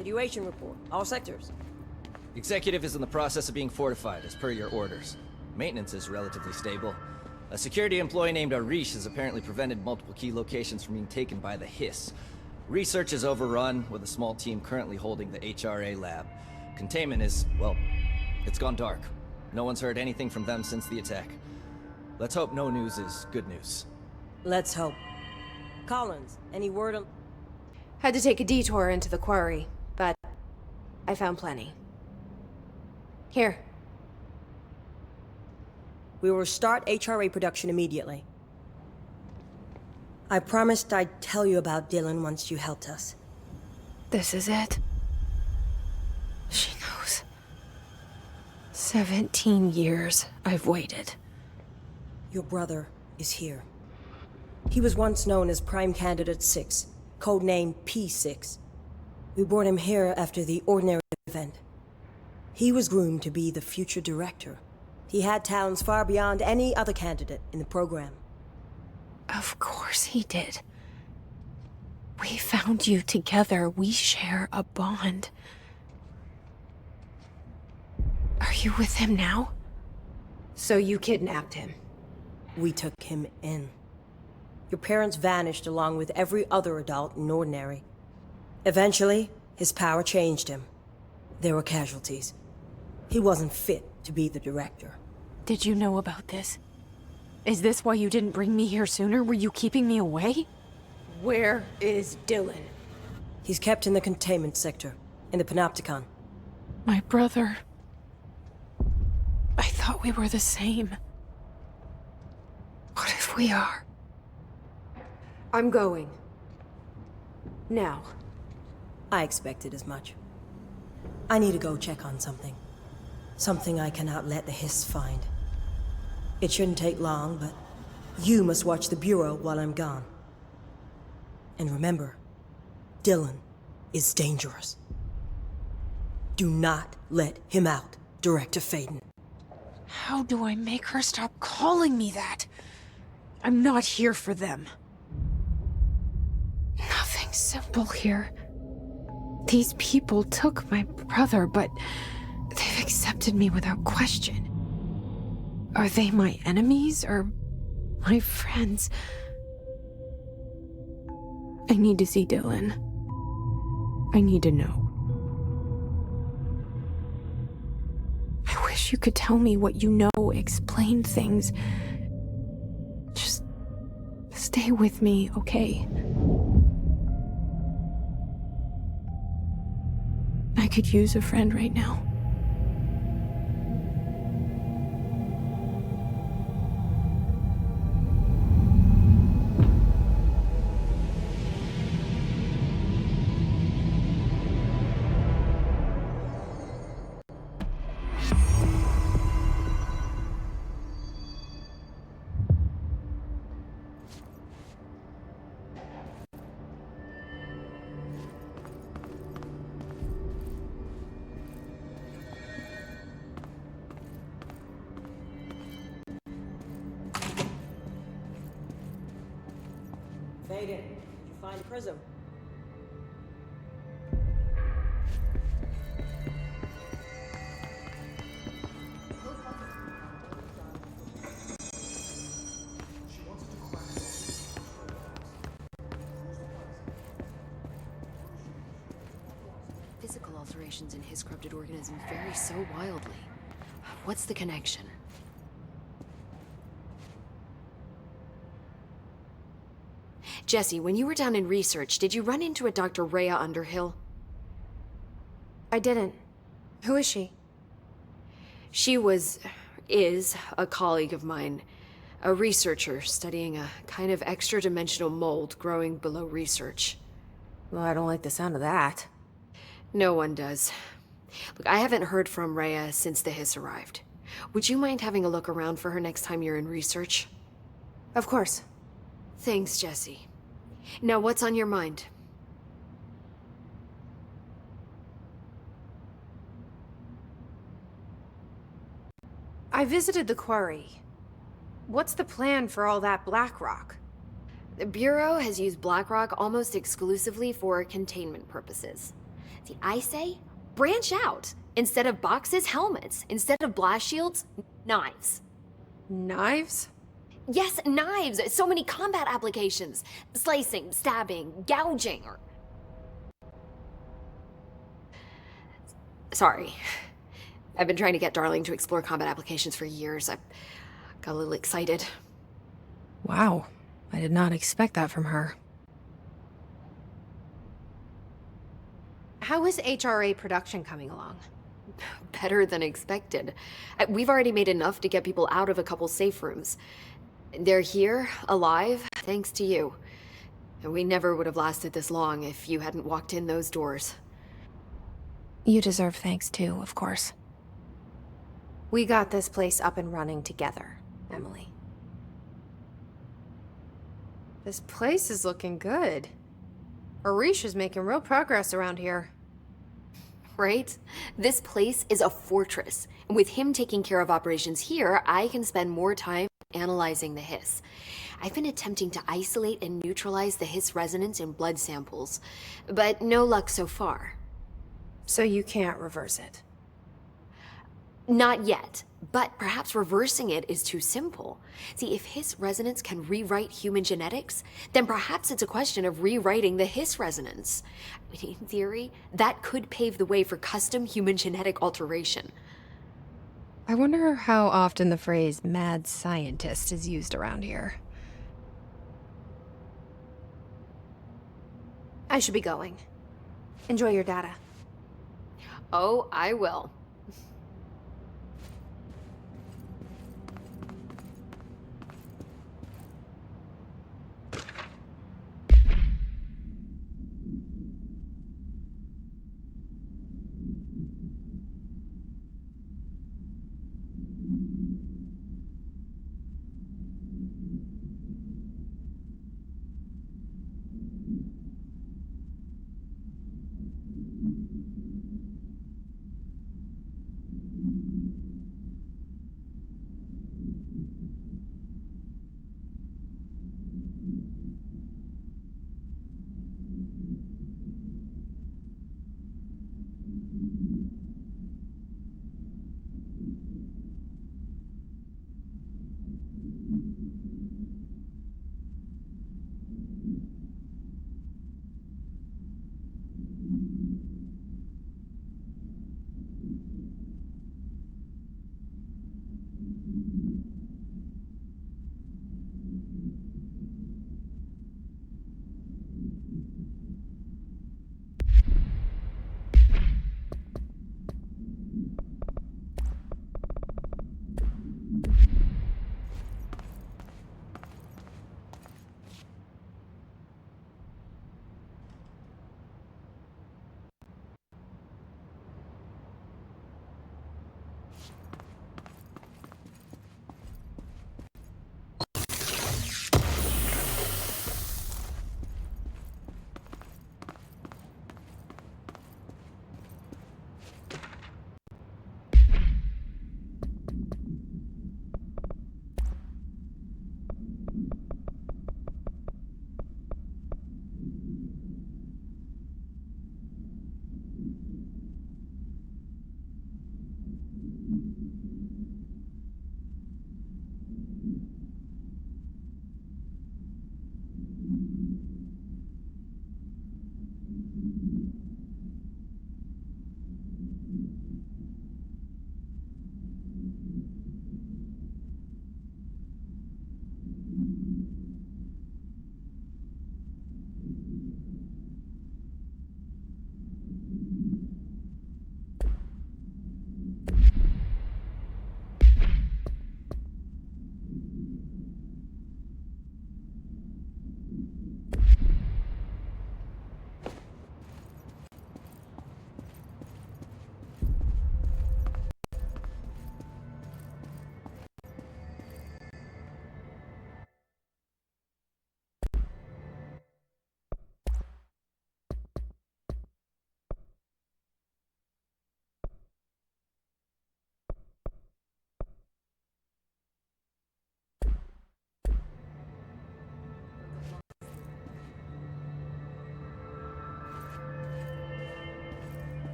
Situation report. All sectors. Executive is in the process of being fortified, as per your orders. Maintenance is relatively stable. A security employee named Arish has apparently prevented multiple key locations from being taken by the Hiss. Research is overrun, with a small team currently holding the HRA lab. Containment is, well, it's gone dark. No one's heard anything from them since the attack. Let's hope no news is good news. Let's hope. Collins, any word on... Had to take a detour into the quarry, but I found plenty. Here. We will start HRA production immediately. I promised I'd tell you about Dylan once you helped us. This is it. She knows. 17 years I've waited. Your brother is here. He was once known as Prime Candidate 6, codenamed P6. We brought him here after the Ordinary event. He was groomed to be the future director. He had talents far beyond any other candidate in the program. Of course he did. We found you together. We share a bond. Are you with him now? So you kidnapped him? We took him in. Your parents vanished along with every other adult in Ordinary. Eventually, his power changed him. There were casualties. He wasn't fit to be the director. Did you know about this? Is this why you didn't bring me here sooner? Were you keeping me away? Where is Dylan? He's kept in the containment sector, in the Panopticon. My brother. I thought we were the same. What if we are? I'm going. Now. I expected as much. I need to go check on something. Something I cannot let the Hiss find. It shouldn't take long, but you must watch the Bureau while I'm gone. And remember, Dylan is dangerous. Do not let him out, Director Faden. How do I make her stop calling me that? I'm not here for them. Nothing simple here. These people took my brother, but they've accepted me without question. Are they my enemies or my friends? I need to see Dylan. I need to know. I wish you could tell me what you know, explain things. Just stay with me, okay? I could use a friend right now. Faden, did you find Prism? Physical alterations in his corrupted organism vary so wildly. What's the connection? Jesse, when you were down in research, did you run into a Dr. Rhea Underhill? I didn't. Who is she? She is a colleague of mine. A researcher studying a kind of extra-dimensional mold growing below research. Well, I don't like the sound of that. No one does. Look, I haven't heard from Rhea since the Hiss arrived. Would you mind having a look around for her next time you're in research? Of course. Thanks, Jesse. Now, what's on your mind? I visited the quarry. What's the plan for all that Blackrock? The Bureau has used Blackrock almost exclusively for containment purposes. See, I say branch out. Instead of boxes, helmets. Instead of blast shields, knives. Knives? Yes, knives! So many combat applications. Slicing, stabbing, gouging, or... Sorry. I've been trying to get Darling to explore combat applications for years. I got a little excited. Wow. I did not expect that from her. How is HRA production coming along? Better than expected. We've already made enough to get people out of a couple safe rooms. They're here, alive, thanks to you. And we never would have lasted this long if you hadn't walked in those doors. You deserve thanks too, of course. We got this place up and running together, Emily. This place is looking good. Arish is making real progress around here. Right? This place is a fortress. And with him taking care of operations here, I can spend more time analyzing the hiss. I've been attempting to isolate and neutralize the hiss resonance in blood samples, but no luck so far. So you can't reverse it. Not yet, but perhaps reversing it is too simple. See, if hiss resonance can rewrite human genetics, then perhaps it's a question of rewriting the hiss resonance. In theory, that could pave the way for custom human genetic alteration. I wonder how often the phrase mad scientist is used around here. I should be going. Enjoy your data. Oh, I will.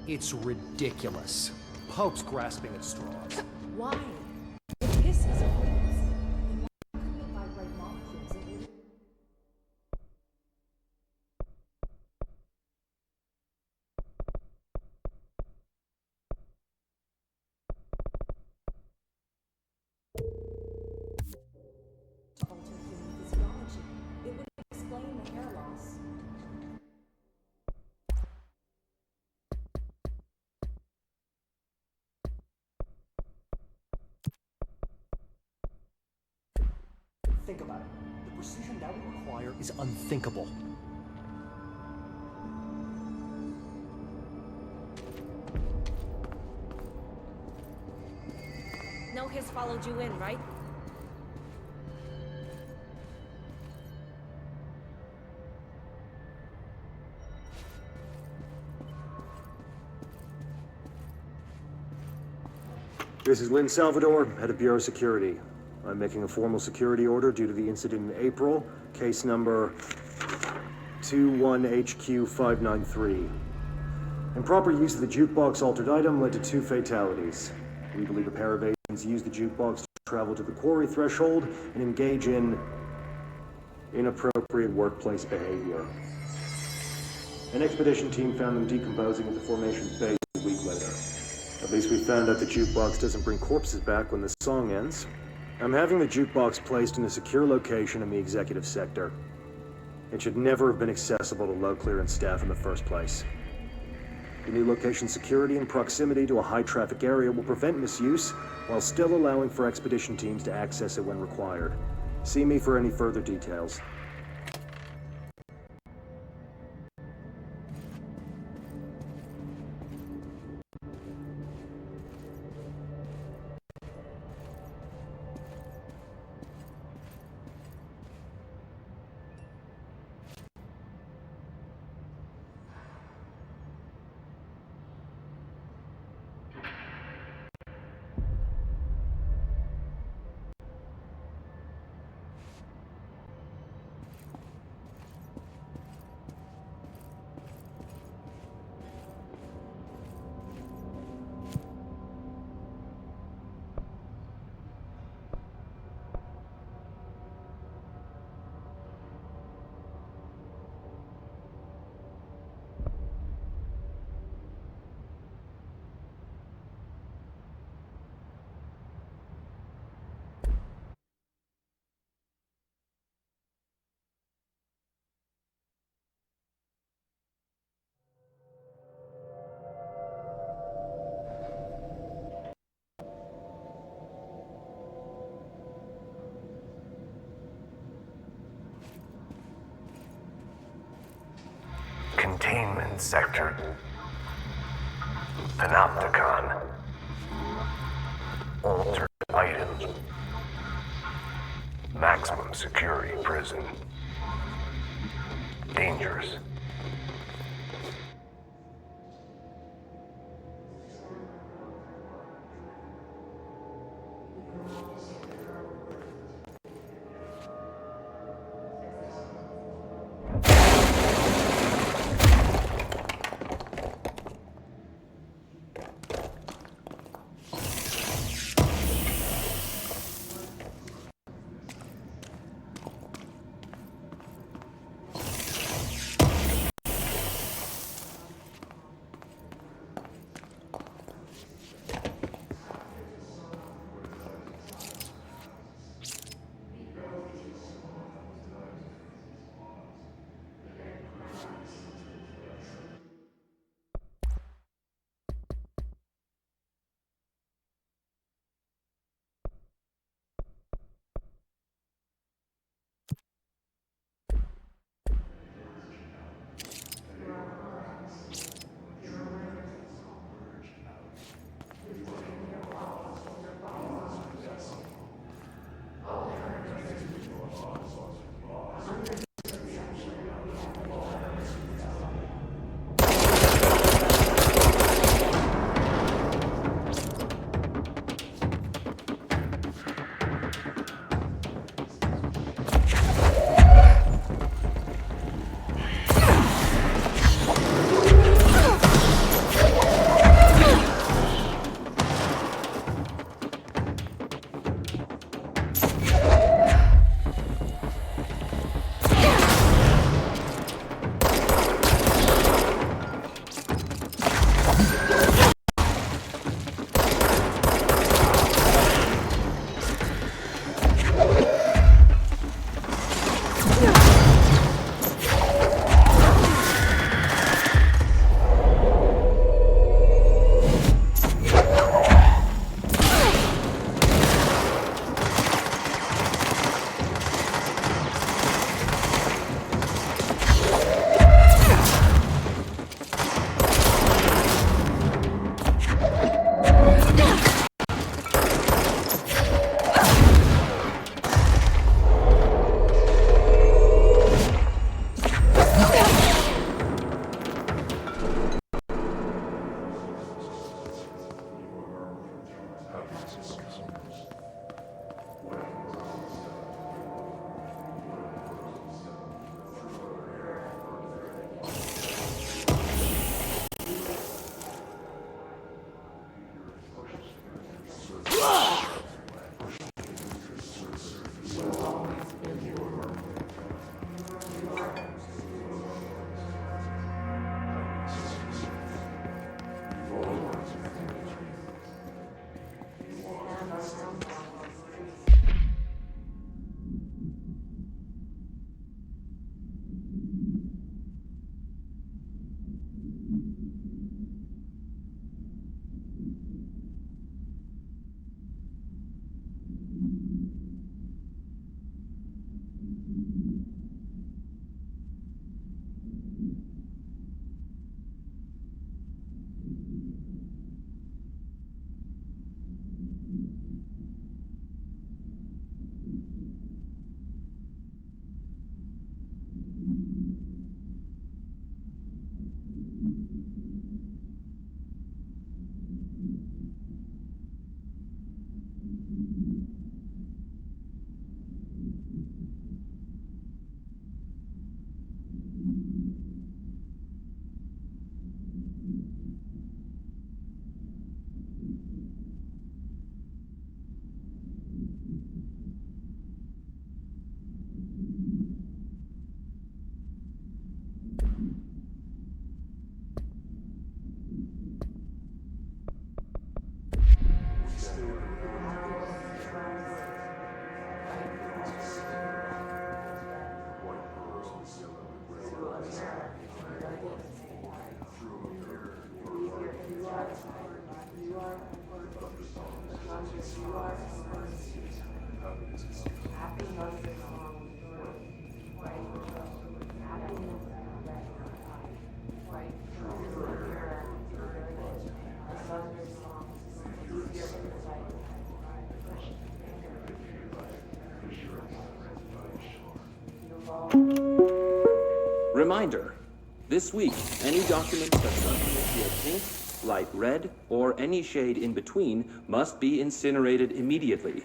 It's ridiculous. Pope's grasping at straws. Why? If Hiss is a frequency, then why couldn't it vibrate molecules that would... To alter human physiology, it would explain the hair loss. Think about it. The precision that would require is unthinkable. No Hiss followed you in, right? This is Lynn Salvador, head of Bureau Security. I'm making a formal security order due to the incident in April, case number 21HQ593. Improper use of the jukebox altered item led to 2 fatalities. We believe a pair of agents used the jukebox to travel to the quarry threshold and engage in inappropriate workplace behavior. An expedition team found them decomposing at the formation's base a week later. At least we found out the jukebox doesn't bring corpses back when the song ends. I'm having the jukebox placed in a secure location in the executive sector. It should never have been accessible to low clearance staff in the first place. The new location security and proximity to a high-traffic area will prevent misuse, while still allowing for expedition teams to access it when required. See me for any further details. Containment Sector. Panopticon. Altered items. Maximum security prison. Dangerous. Reminder. This week, any document that starts with pink, light red, or any shade in between must be incinerated immediately.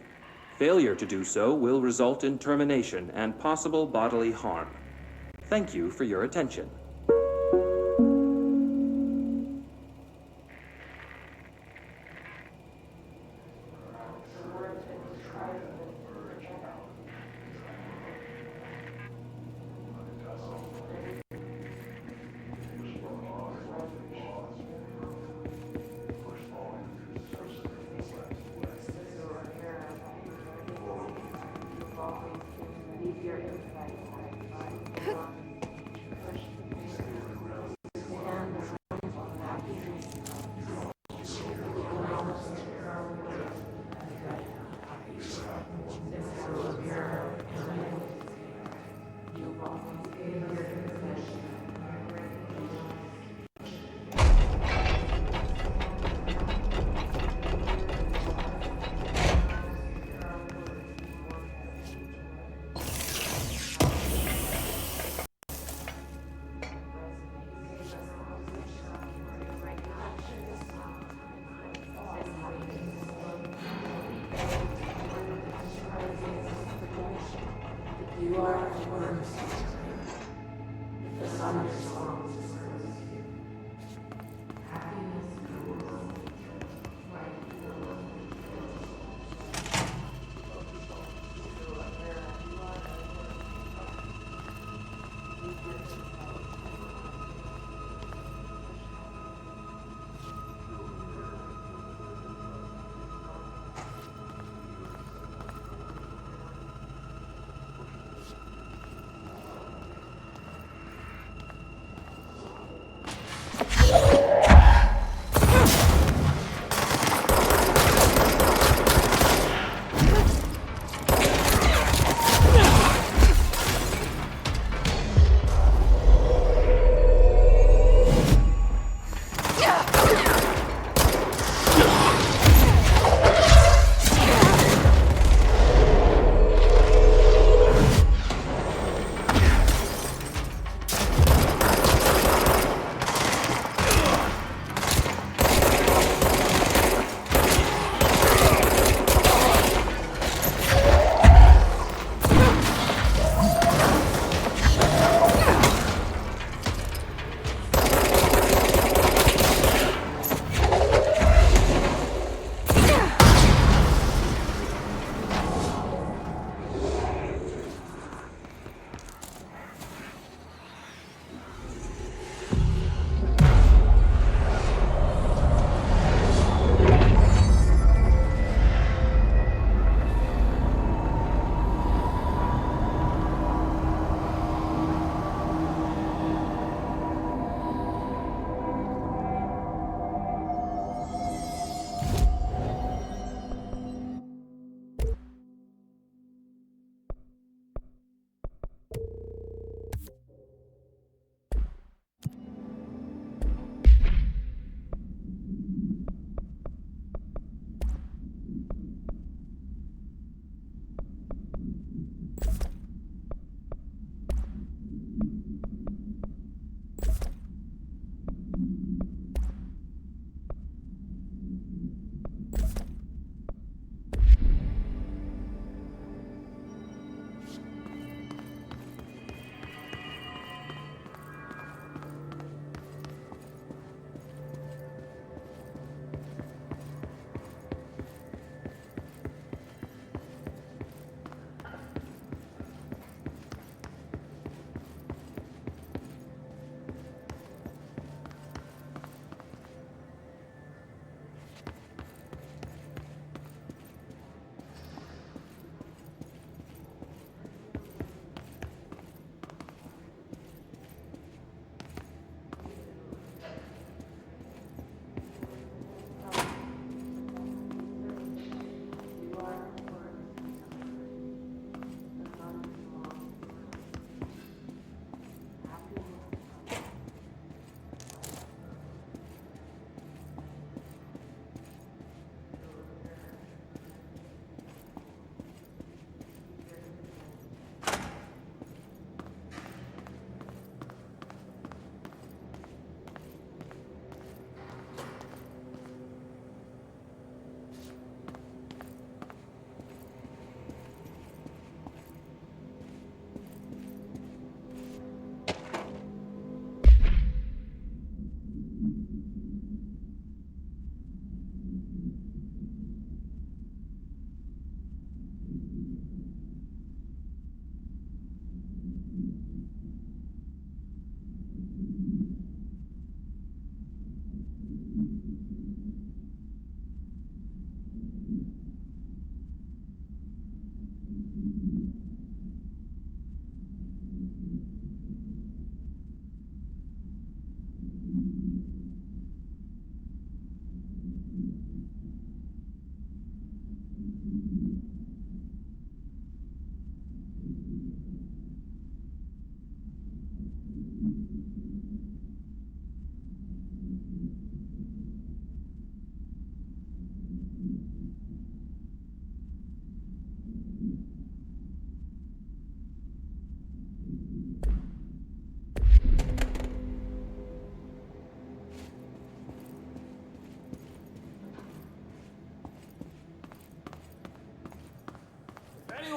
Failure to do so will result in termination and possible bodily harm. Thank you for your attention.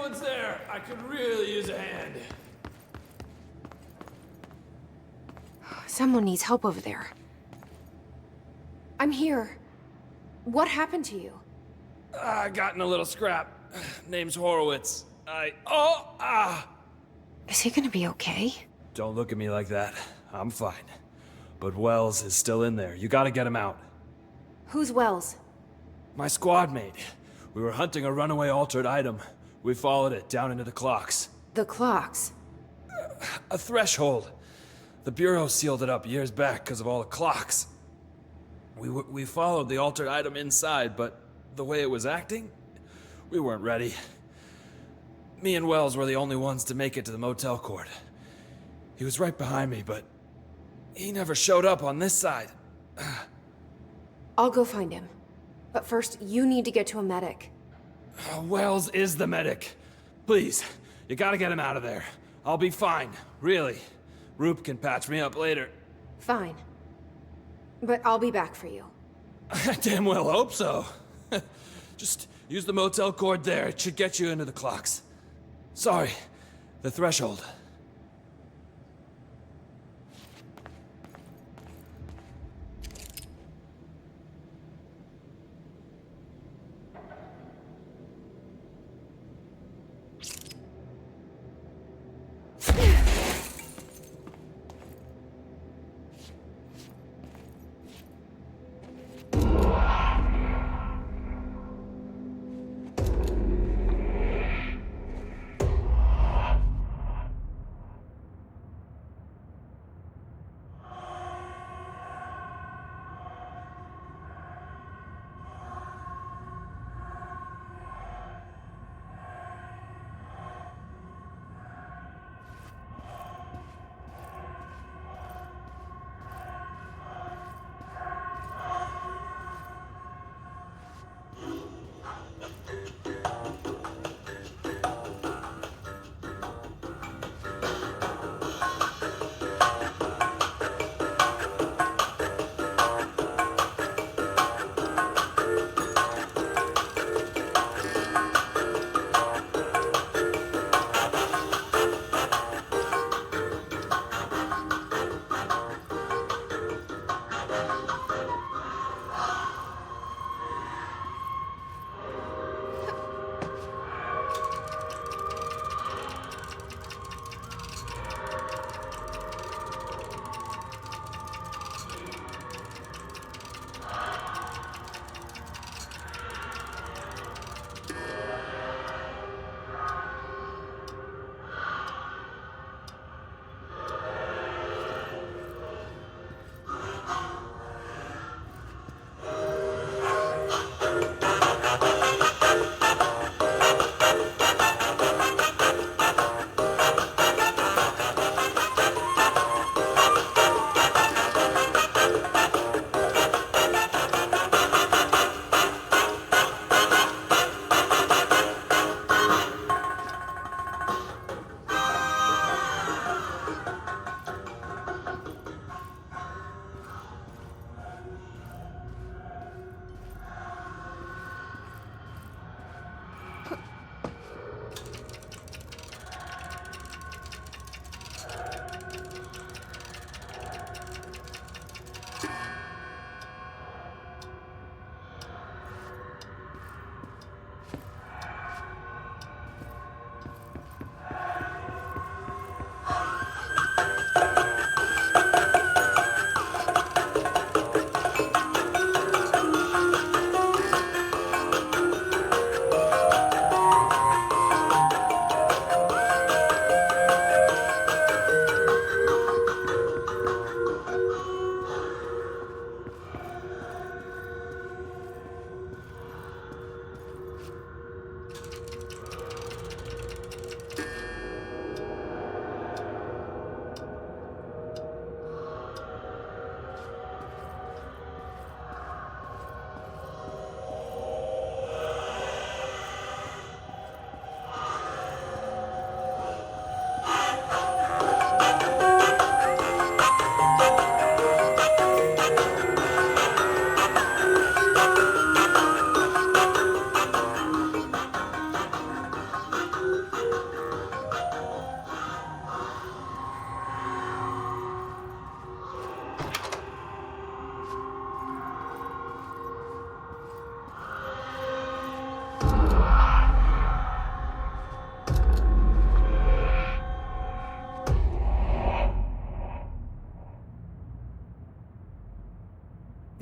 anyone's there, I could really use a hand. Someone needs help over there. I'm here. What happened to you? I got in a little scrap. Name's Horowitz. Is he gonna be okay? Don't look at me like that. I'm fine. But Wells is still in there. You gotta get him out. Who's Wells? My squad mate. We were hunting a runaway altered item. We followed it down into the clocks. The clocks. A threshold. The Bureau sealed it up years back because of all the clocks. We followed the altered item inside, but the way it was acting, we weren't ready. Me and Wells were the only ones to make it to the motel court. He was right behind me, but he never showed up on this side. I'll go find him. But first, you need to get to a medic. Wells is the medic. Please, you gotta get him out of there. I'll be fine, really. Roop can patch me up later. Fine. But I'll be back for you. I damn well hope so. Just use the motel cord there. It should get you into the clocks. Sorry, the threshold.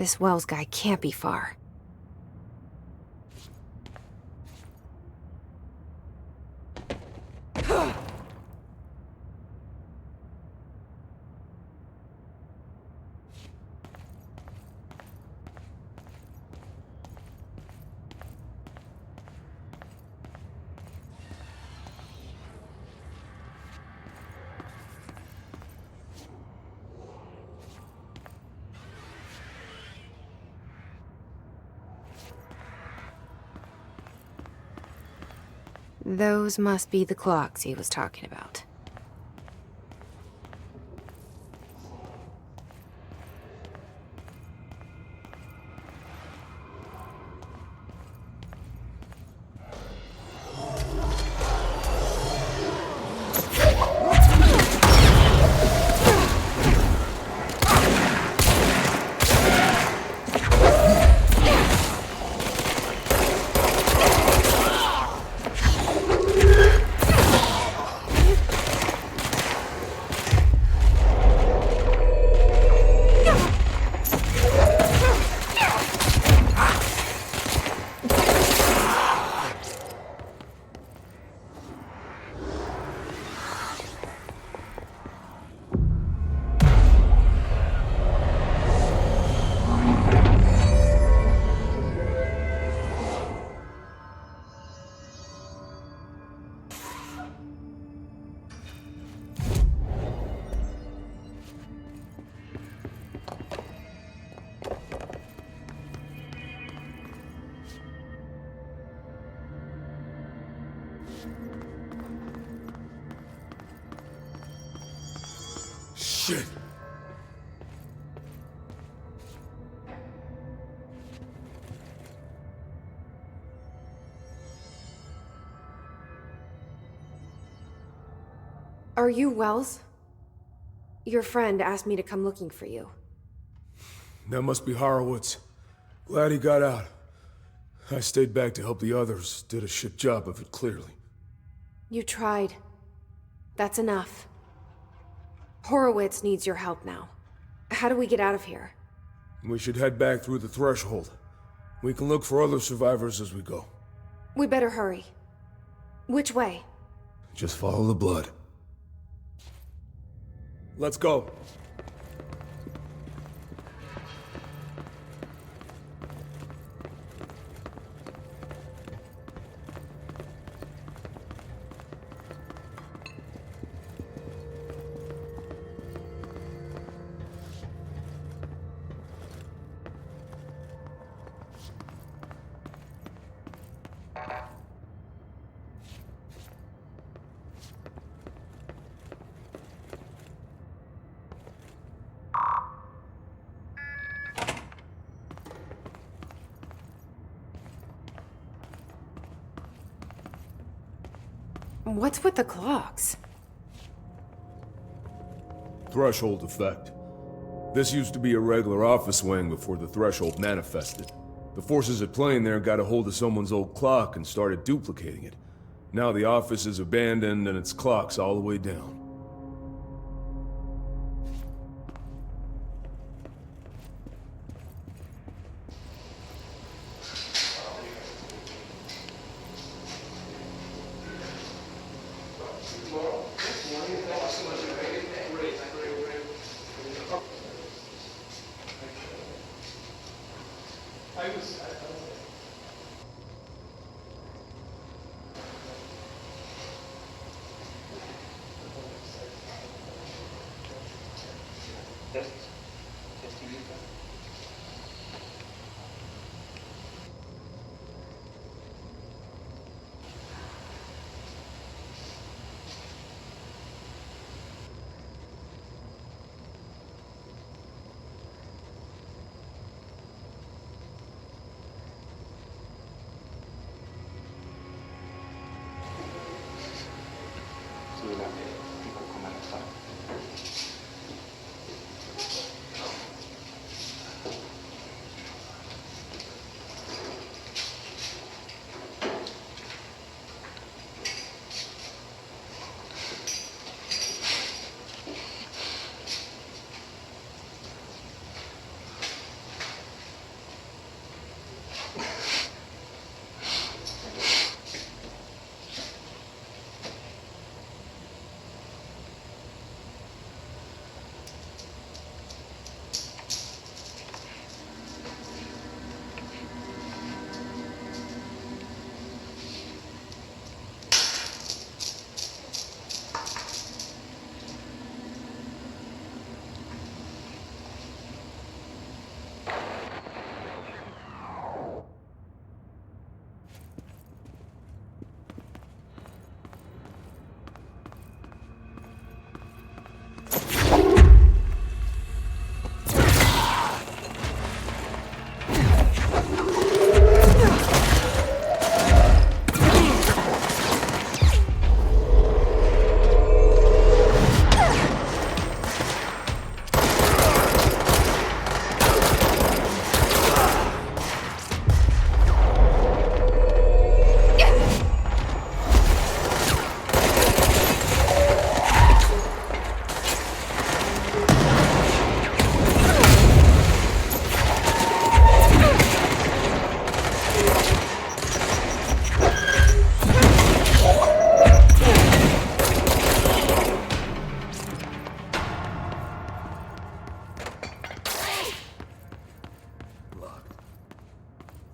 This Wells guy can't be far. Those must be the clocks he was talking about. Shit! Are you Wells? Your friend asked me to come looking for you. That must be Horowitz. Glad he got out. I stayed back to help the others. Did a shit job of it, clearly. You tried. That's enough. Horowitz needs your help now. How do we get out of here? We should head back through the threshold. We can look for other survivors as we go. We better hurry. Which way? Just follow the blood. Let's go. What's with the clocks? Threshold effect. This used to be a regular office wing before the threshold manifested. The forces at play in there got a hold of someone's old clock and started duplicating it. Now the office is abandoned and its clock's all the way down.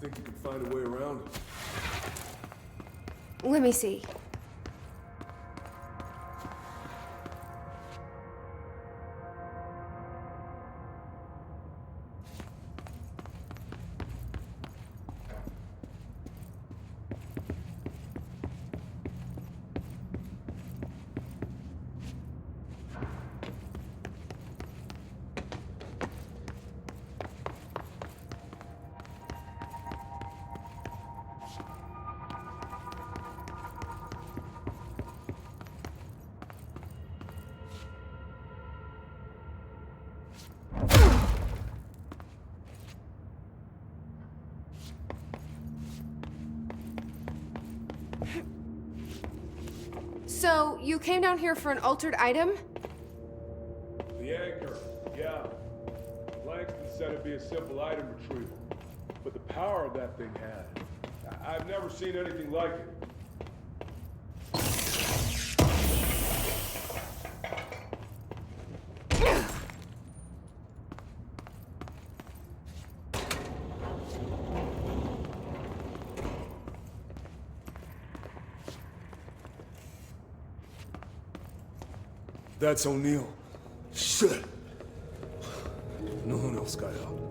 Think you can find a way around? Let me see. So, you came down here for an altered item? The anchor, yeah. Langston said it'd be a simple item retrieval. But the power that thing had, I've never seen anything like it. That's O'Neill. Shit! No one else got out.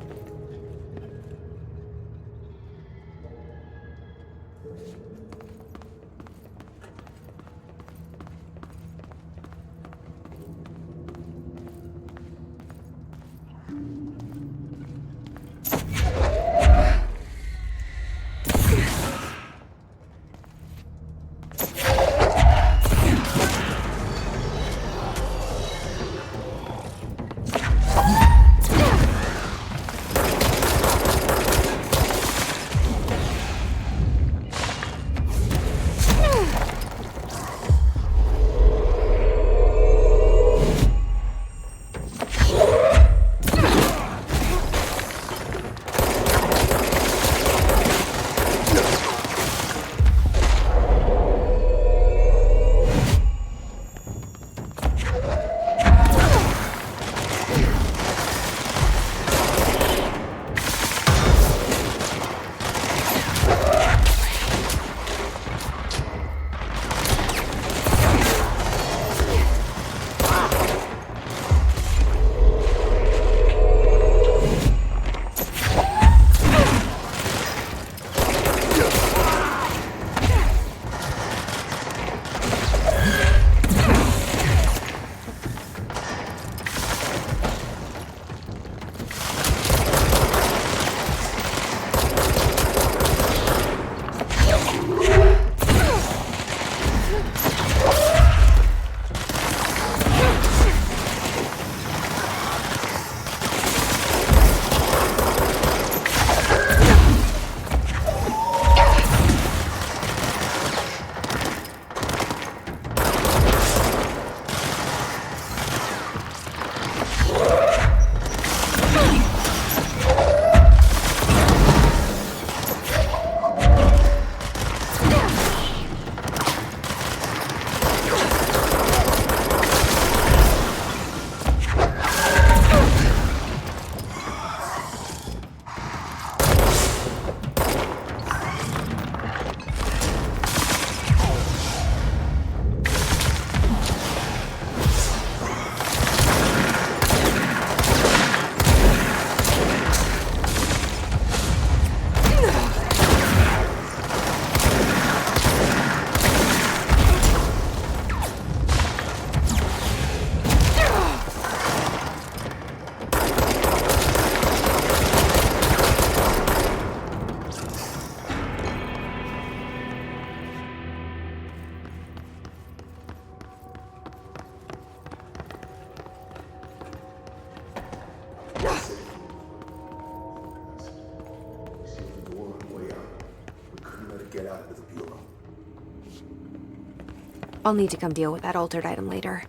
I'll need to come deal with that altered item later.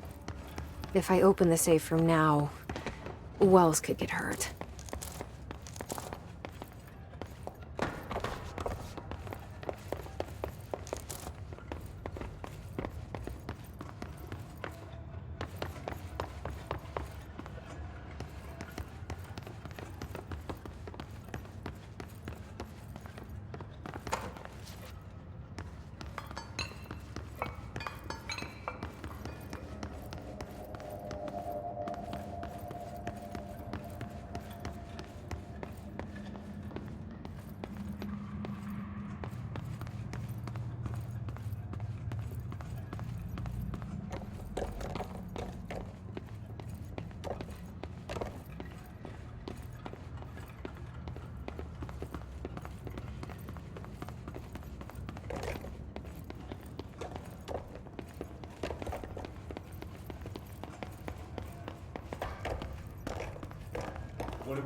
If I open the safe from now, Wells could get hurt.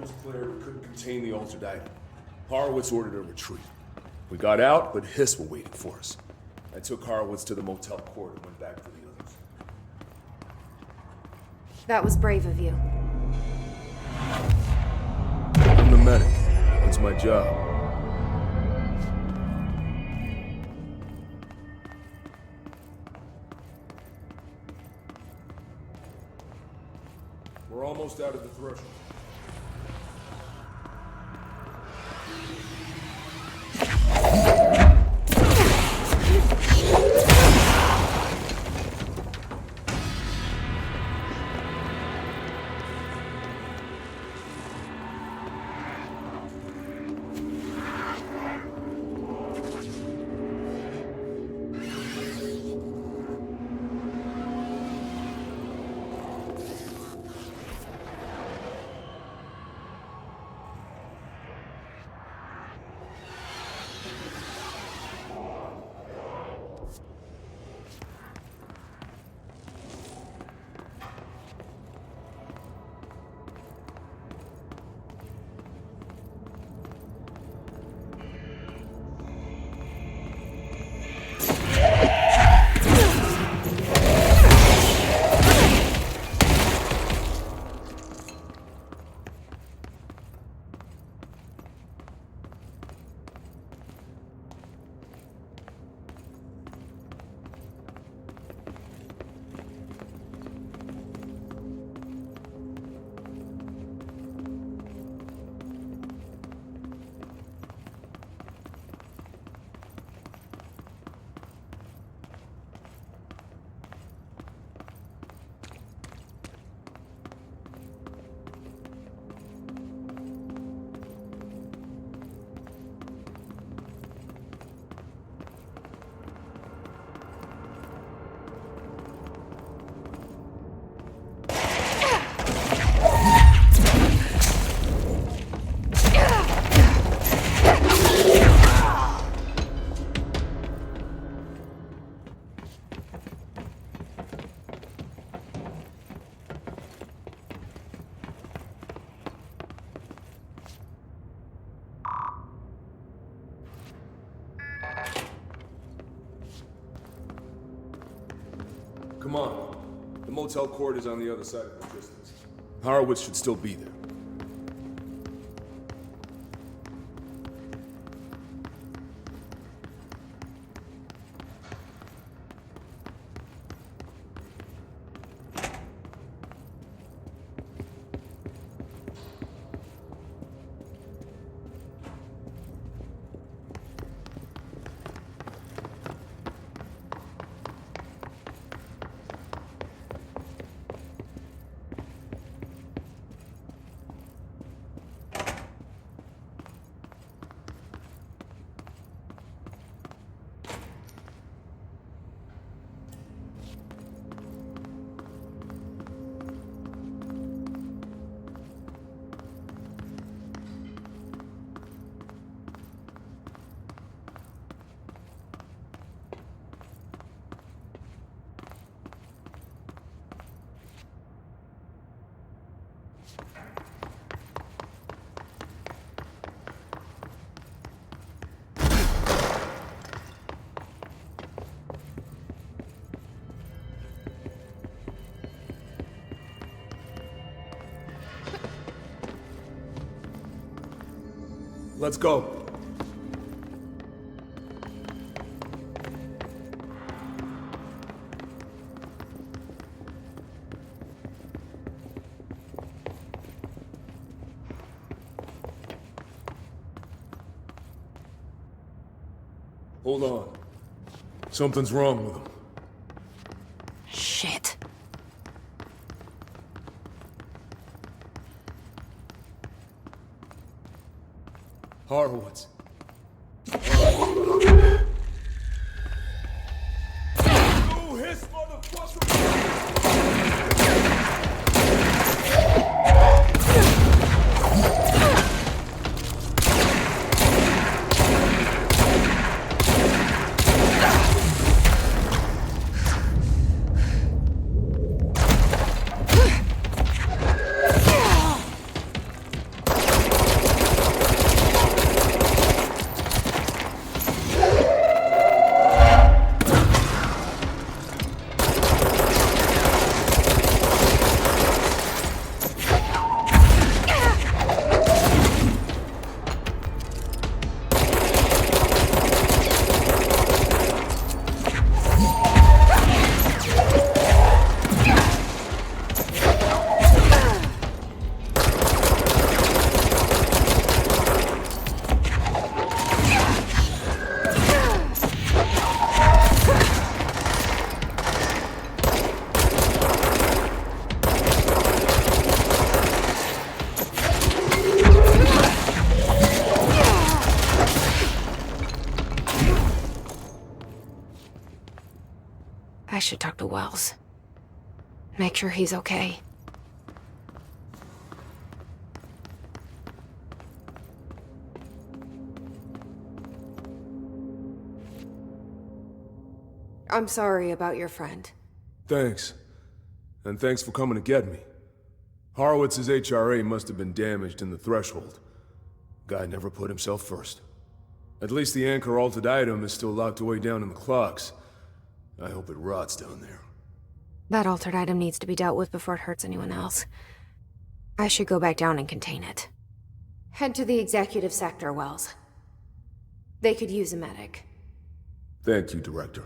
was clear we couldn't contain the altered item. Horowitz ordered a retreat. We got out, but Hiss were waiting for us. I took Horowitz to the motel court and went back for the others. That was brave of you. I'm the medic. That's my job. We're almost out of the threshold. Come on. The motel court is on the other side of the distance. Horowitz should still be there. Let's go. Hold on. Something's wrong with him. Shit. Horowitz. should talk to Wells. Make sure he's okay. I'm sorry about your friend. Thanks. And thanks for coming to get me. Horowitz's HRA must have been damaged in the threshold. Guy never put himself first. At least the anchor altered item is still locked away down in the clocks. I hope it rots down there. That altered item needs to be dealt with before it hurts anyone else. I should go back down and contain it. Head to the executive sector, Wells. They could use a medic. Thank you, Director.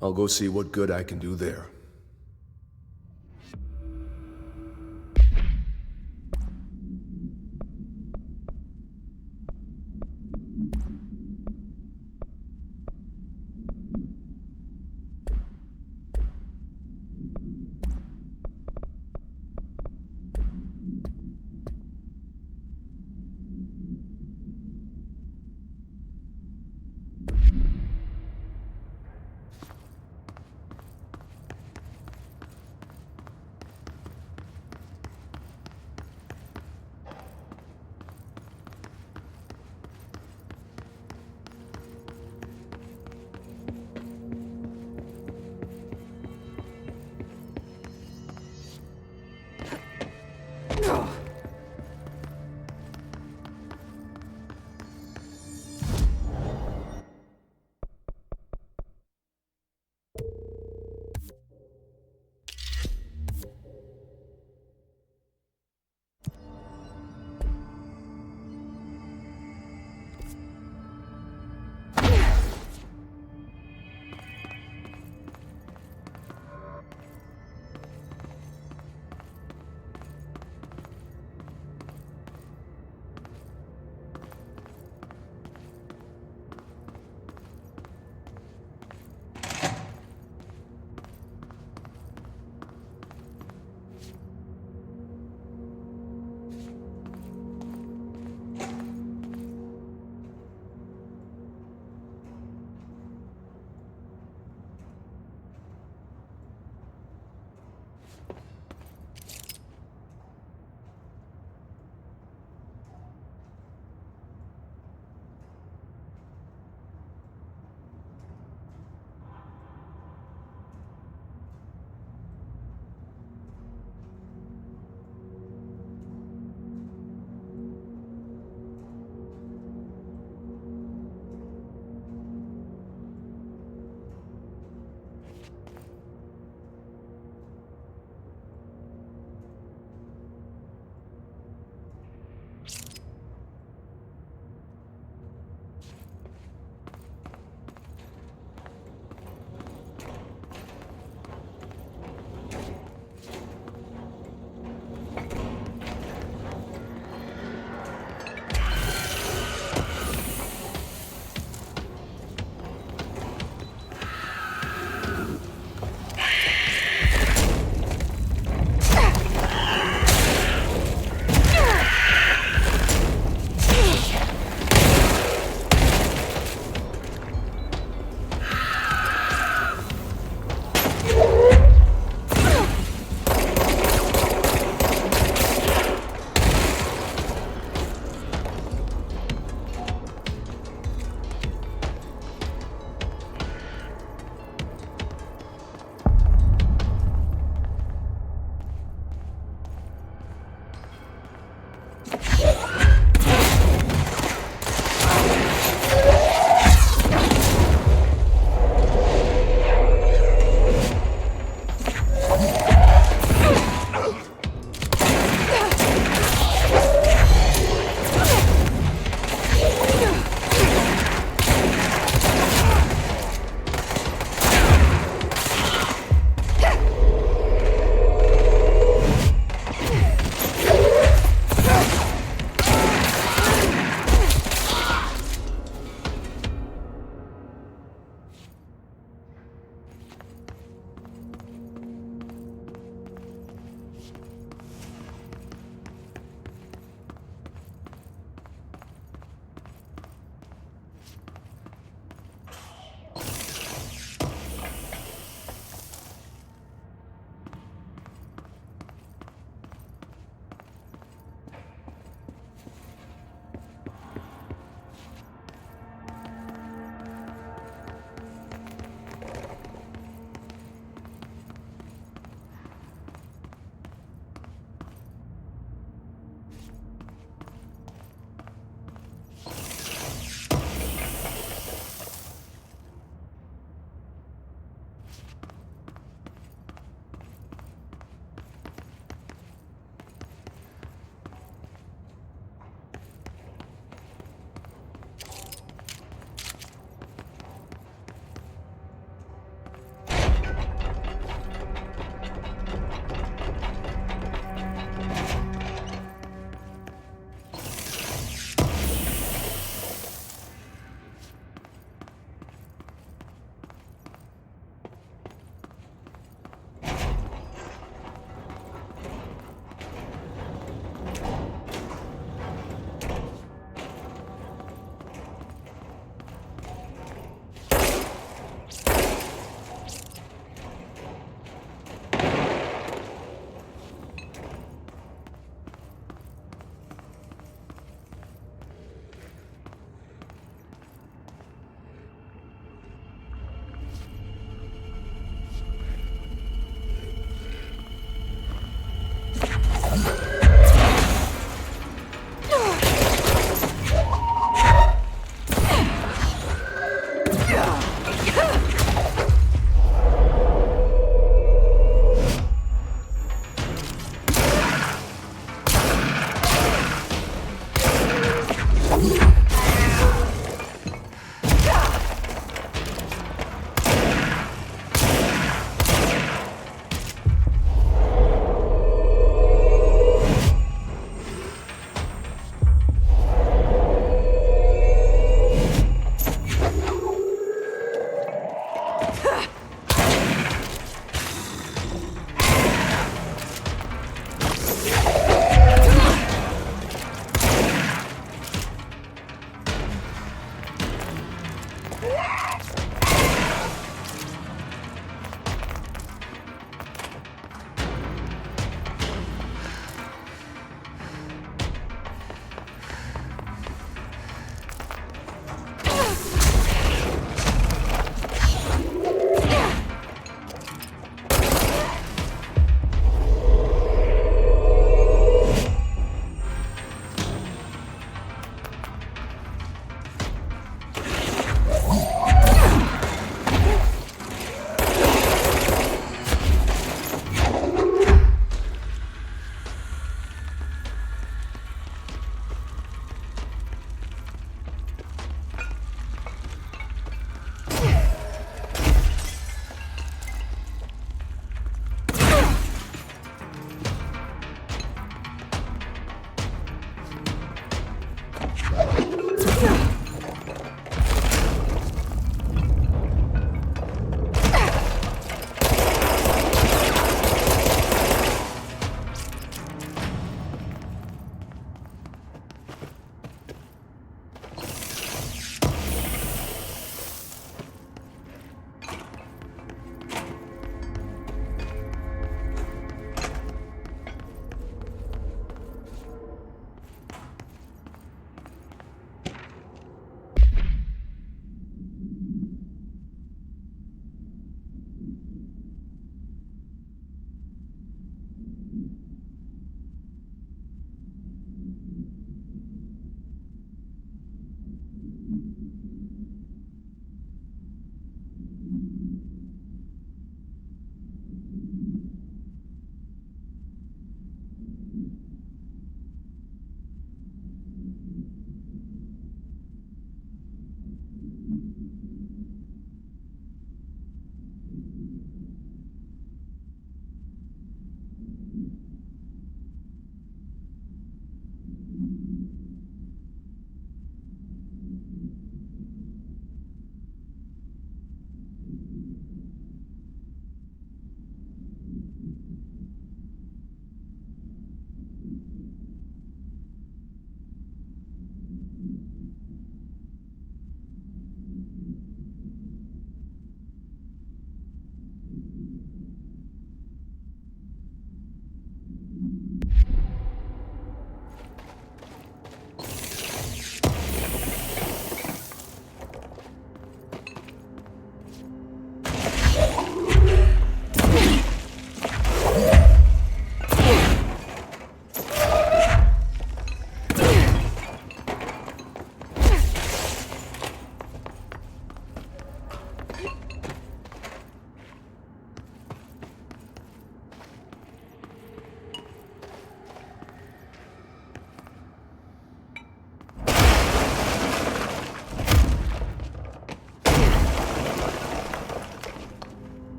I'll go see what good I can do there.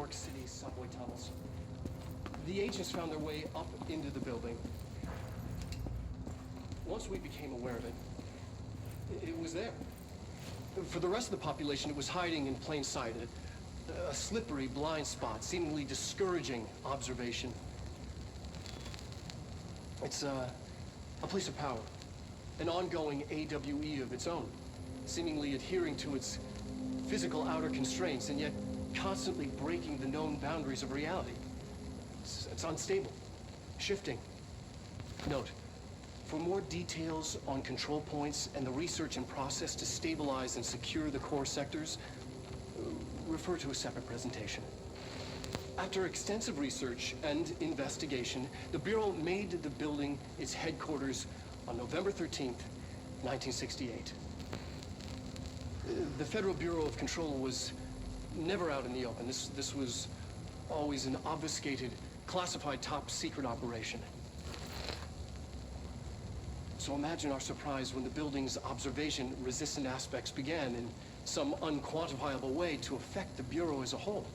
York City subway tunnels. The agents found their way up into the building. Once we became aware of it, it was there. For the rest of the population, it was hiding in plain sight. A slippery blind spot, seemingly discouraging observation. It's a place of power. An ongoing AWE of its own, seemingly adhering to its physical outer constraints and yet constantly breaking the known boundaries of reality. It's unstable, shifting. Note, for more details on control points and the research and process to stabilize and secure the core sectors, refer to a separate presentation. After extensive research and investigation, the Bureau made the building its headquarters on November 13th, 1968. The Federal Bureau of Control was never out in the open. This was always an obfuscated, classified top-secret operation. So imagine our surprise when the building's observation-resistant aspects began in some unquantifiable way to affect the Bureau as a whole.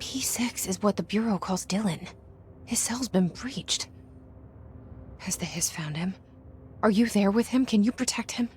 P6 is what the Bureau calls Dylan. His cell's been breached. Has the Hiss found him? Are you there with him? Can you protect him?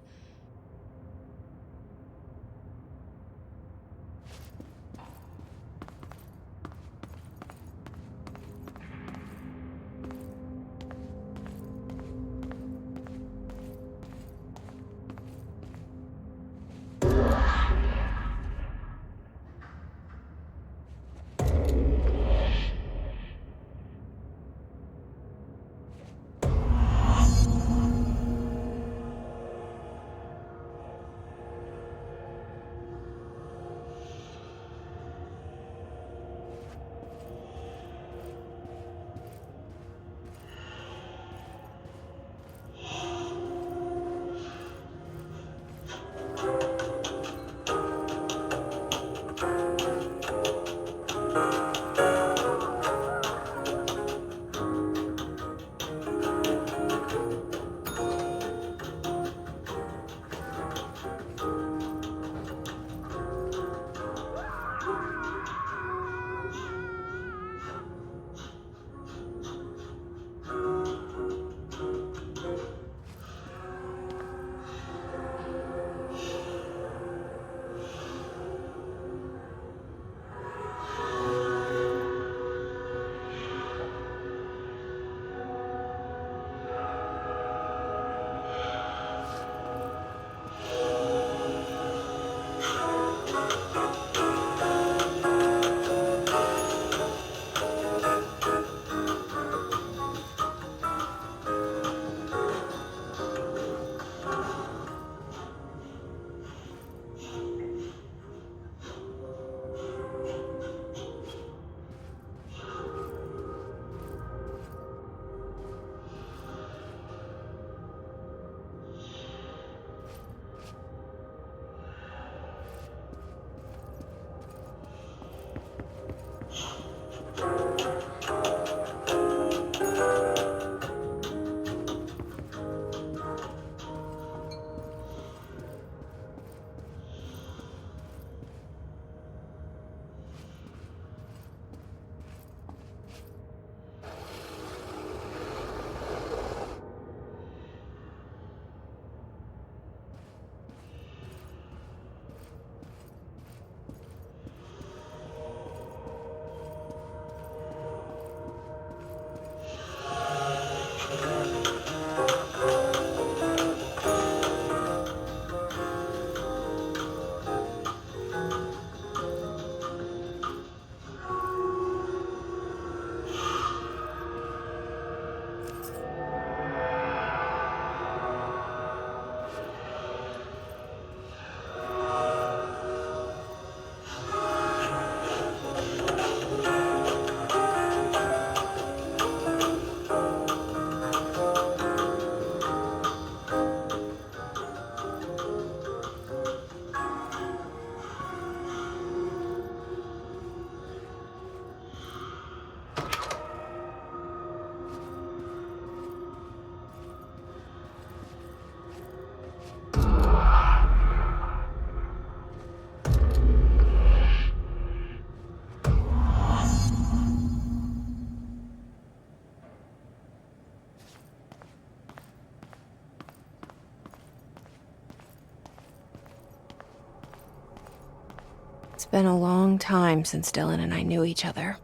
It's been a long time since Dylan and I knew each other.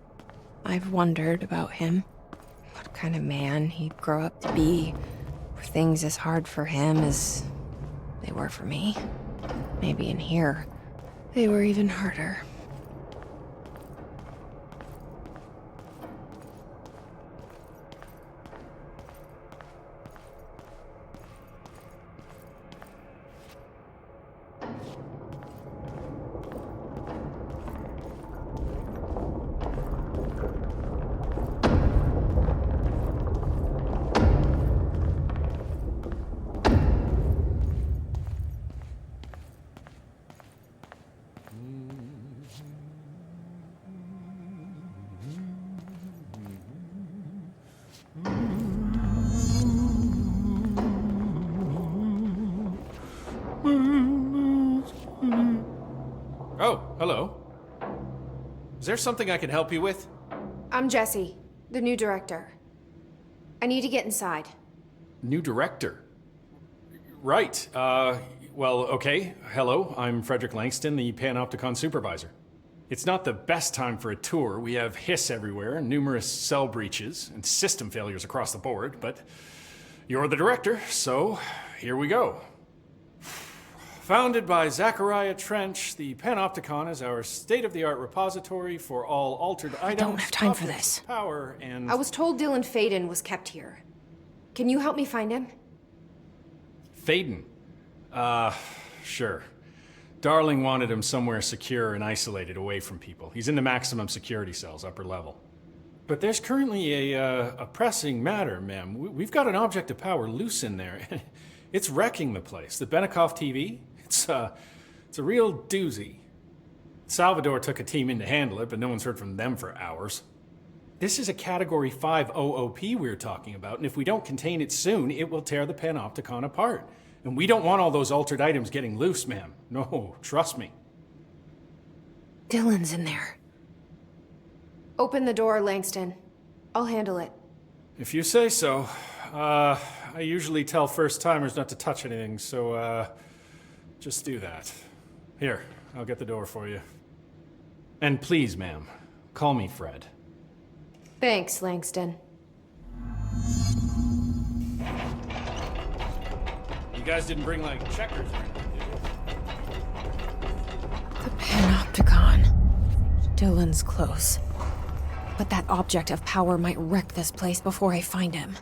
I've wondered about him. What kind of man he'd grow up to be. Were things as hard for him as they were for me? Maybe in here, they were even harder. Oh, hello. Is there something I can help you with? I'm Jesse, the new director. I need to get inside. New director? Right. Well, okay. Hello, I'm Frederick Langston, the Panopticon supervisor. It's not the best time for a tour. We have hiss everywhere, numerous cell breaches, and system failures across the board, but you're the director, so here we go. Founded by Zachariah Trench, the Panopticon is our state-of-the-art repository for all altered items. I don't have time for objects this. of Power and... I was told Dylan Faden was kept here. Can you help me find him? Faden? Sure. Darling wanted him somewhere secure and isolated away from people. He's in the maximum security cells, upper level. But there's currently a pressing matter, ma'am. We've got an object of power loose in there. It's wrecking the place. The Benikoff TV? It's a real doozy. Salvador took a team in to handle it, but no one's heard from them for hours. This is a Category 5 OOP we're talking about, and if we don't contain it soon, it will tear the Panopticon apart. And we don't want all those altered items getting loose, ma'am. No, trust me. Dylan's in there. Open the door, Langston. I'll handle it. If you say so. I usually tell first-timers not to touch anything, so, just do that. Here, I'll get the door for you. And please, ma'am, call me Fred. Thanks, Langston. You guys didn't bring, like, checkers or anything, did you? The Panopticon. Dylan's close. But that object of power might wreck this place before I find him.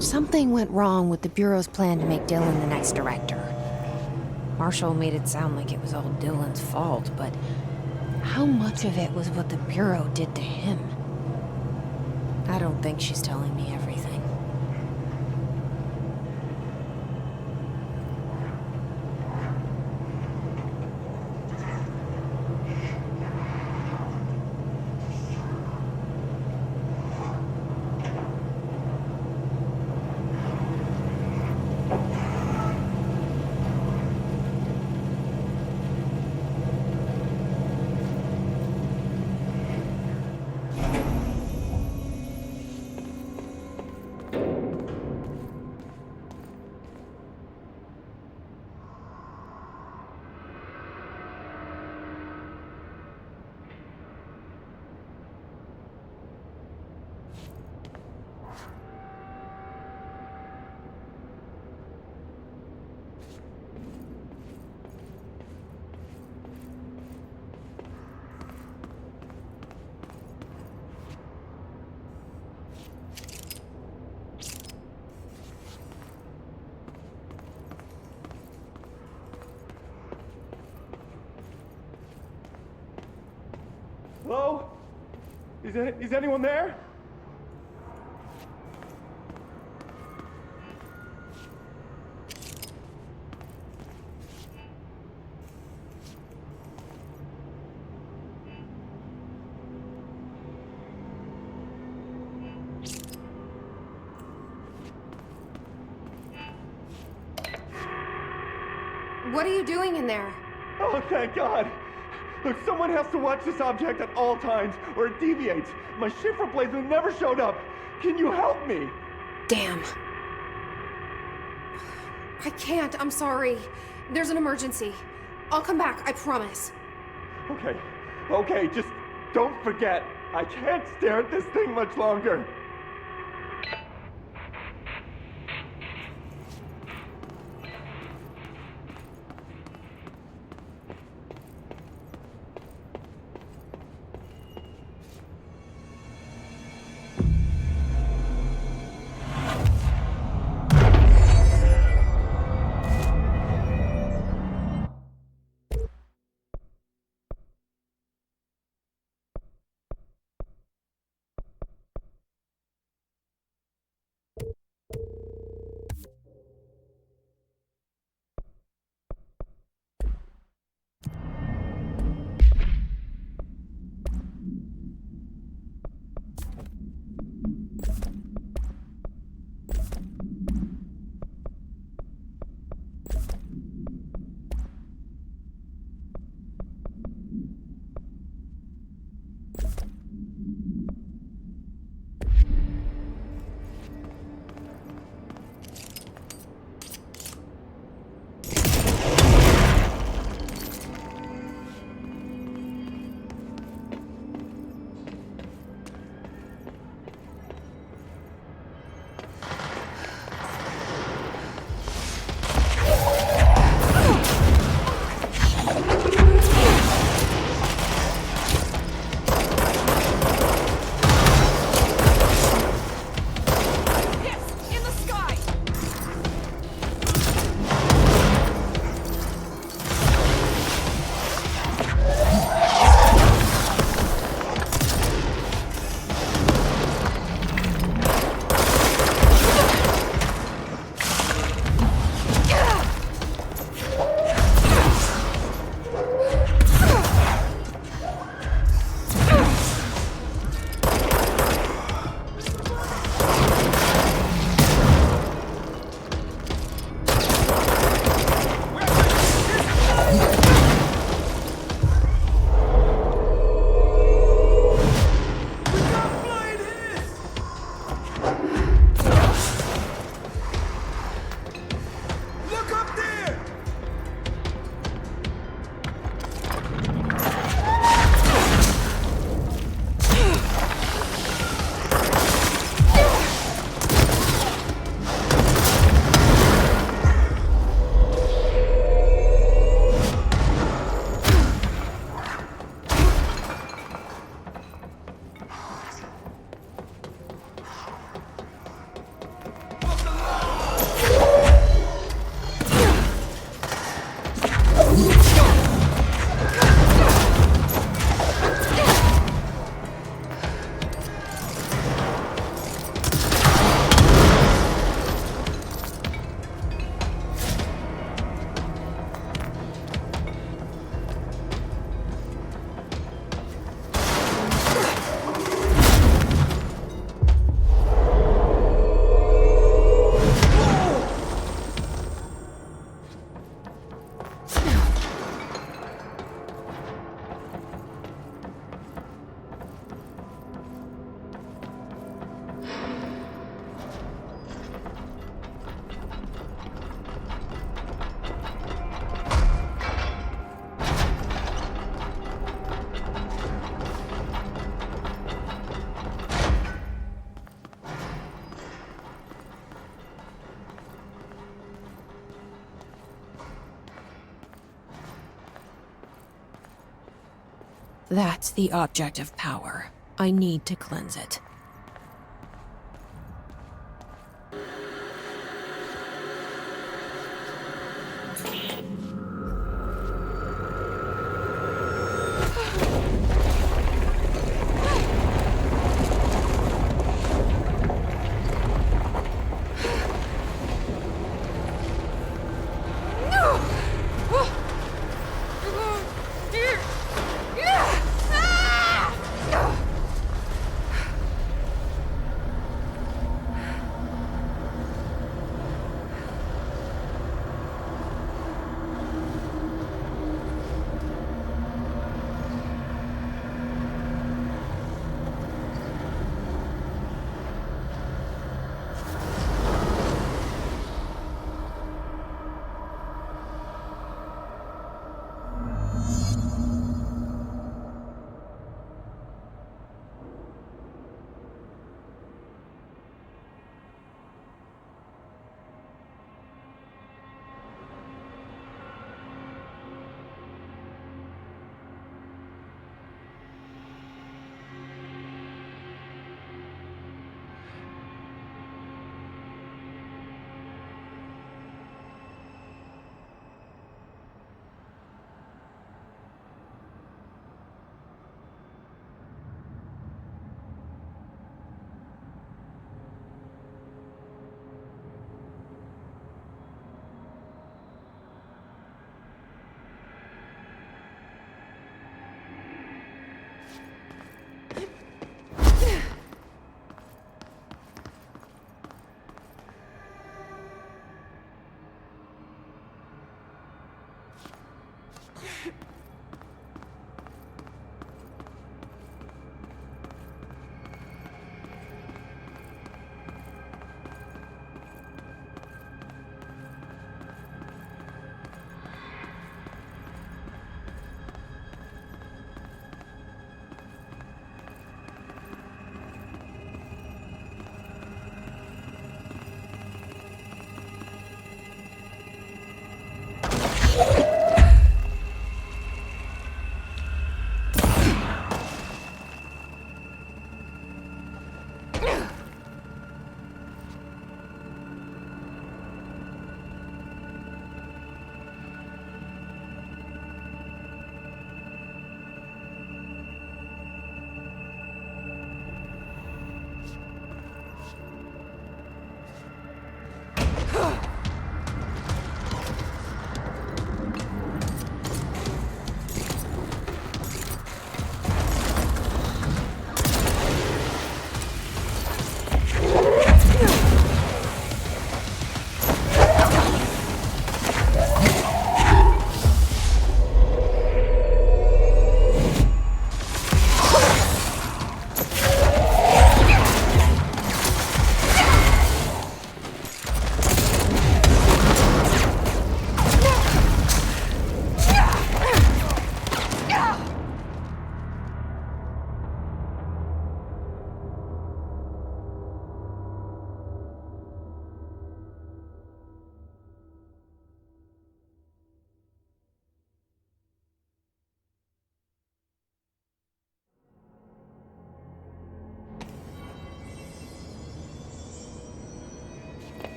Something went wrong with the Bureau's plan to make Dylan the next director. Marshall made it sound like it was all Dylan's fault, but how much of it was what the Bureau did to him? I don't think she's telling me everything. Hello? Is anyone there? What are you doing in there? Oh, thank God! Look, someone has to watch this object at all times, or it deviates. My shift replacement never showed up. Can you help me? Damn. I can't, I'm sorry. There's an emergency. I'll come back, I promise. Okay, just don't forget. I can't stare at this thing much longer. That's the object of power. I need to cleanse it.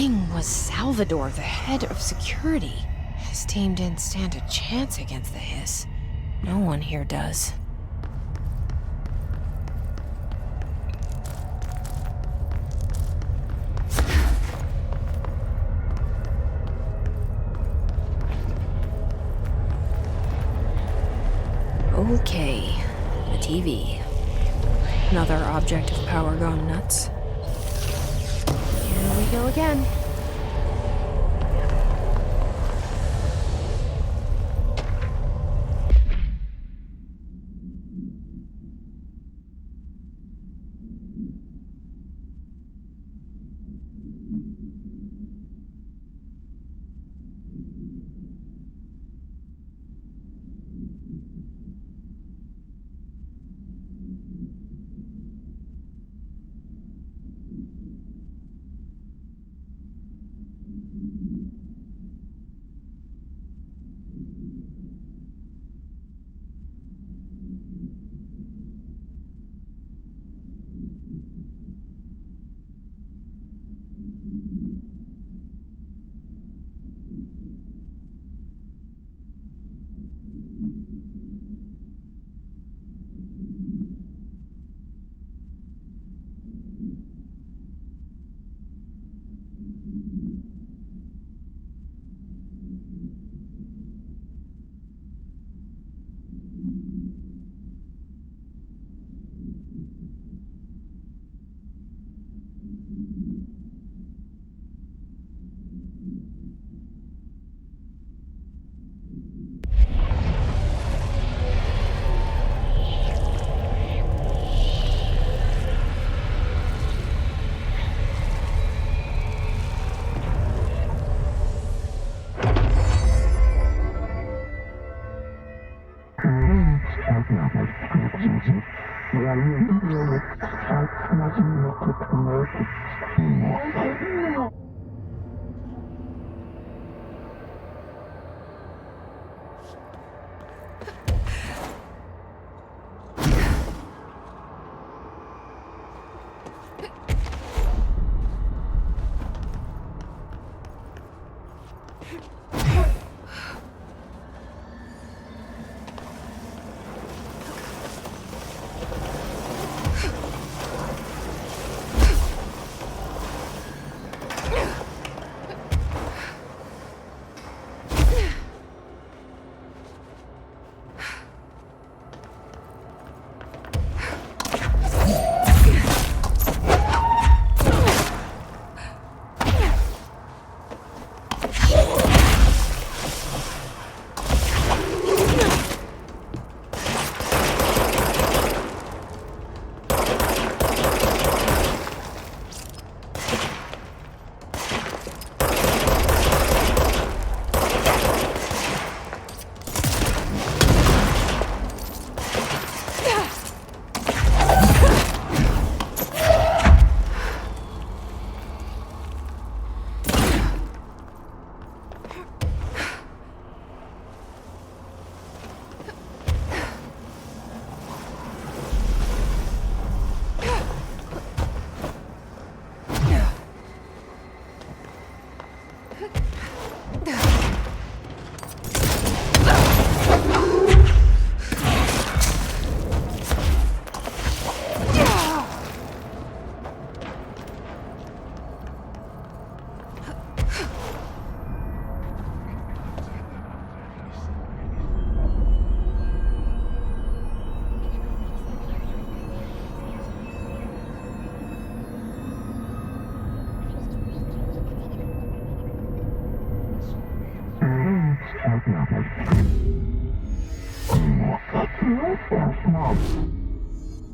thing was Salvador, the head of security. His team didn't stand a chance against the Hiss. No one here does. Okay, the TV. Another object of power gone nuts. Here we go again.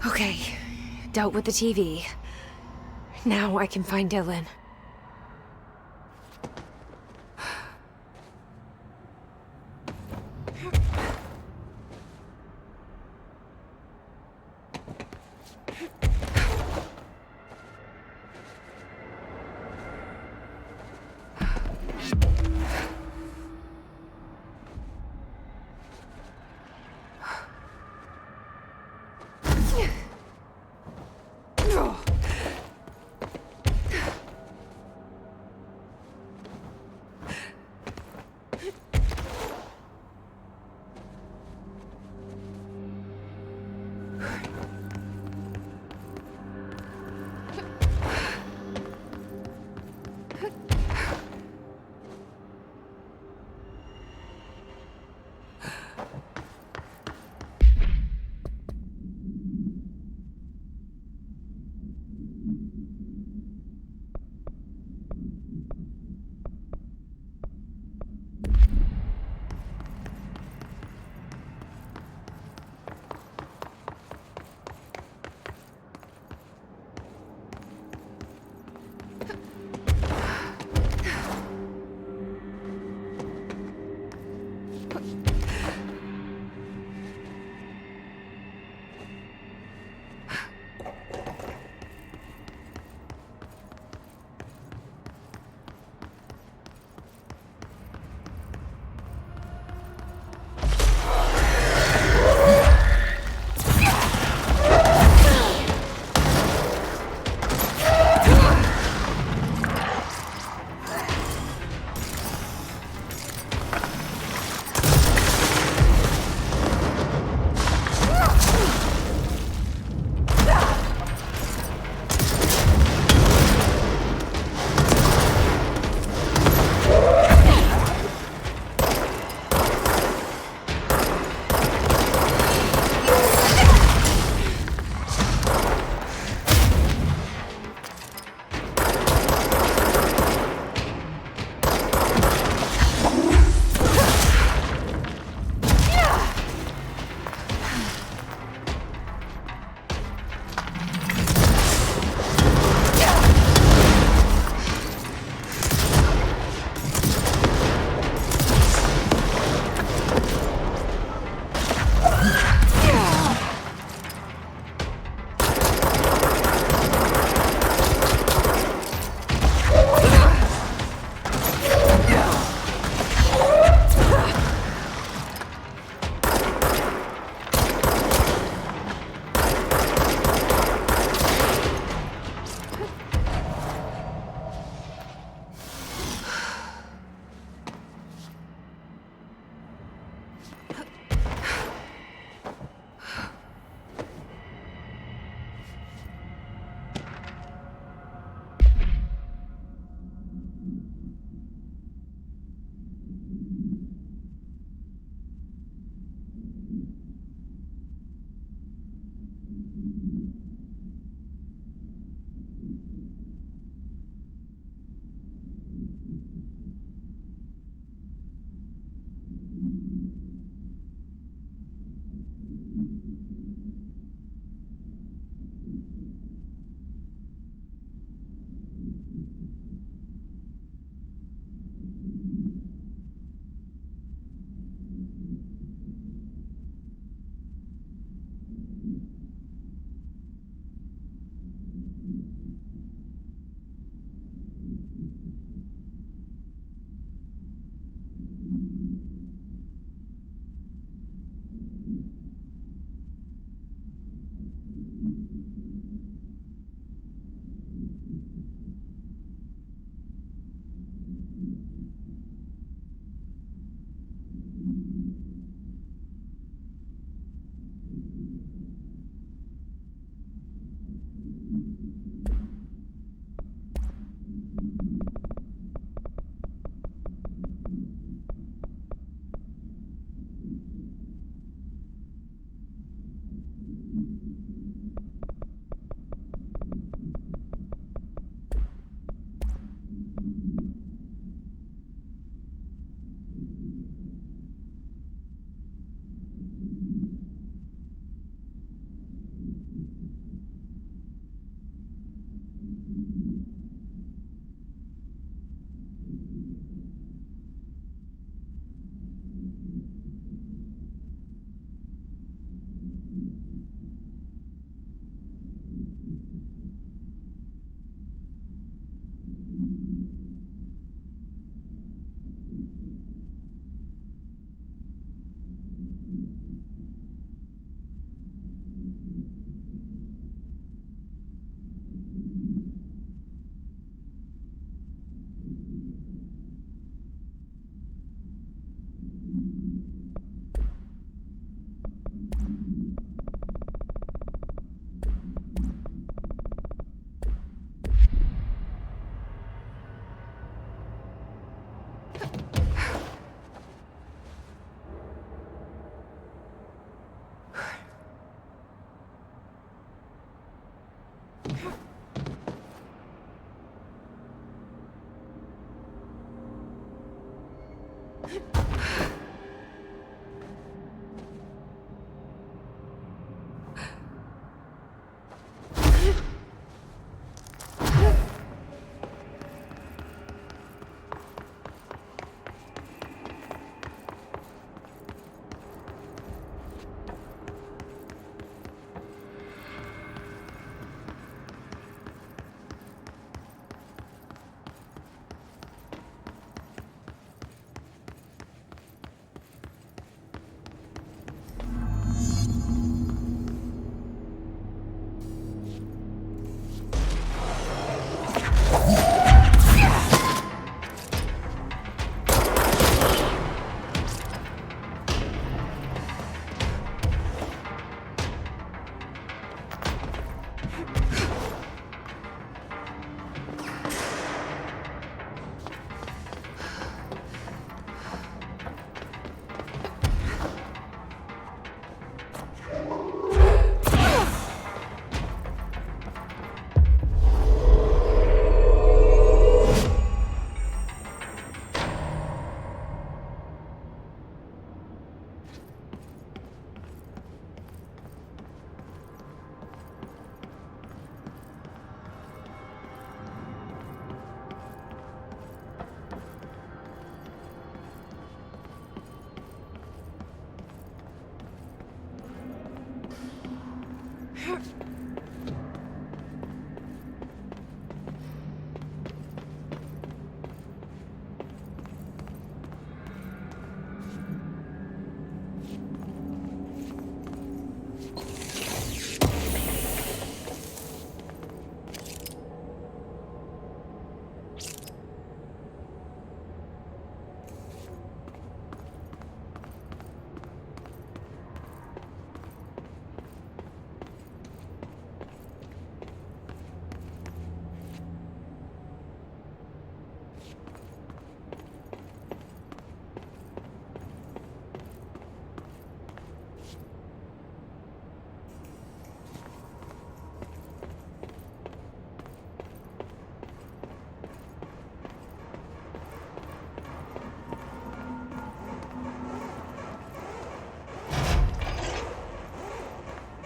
Okay, dealt with the TV. Now I can find Dylan.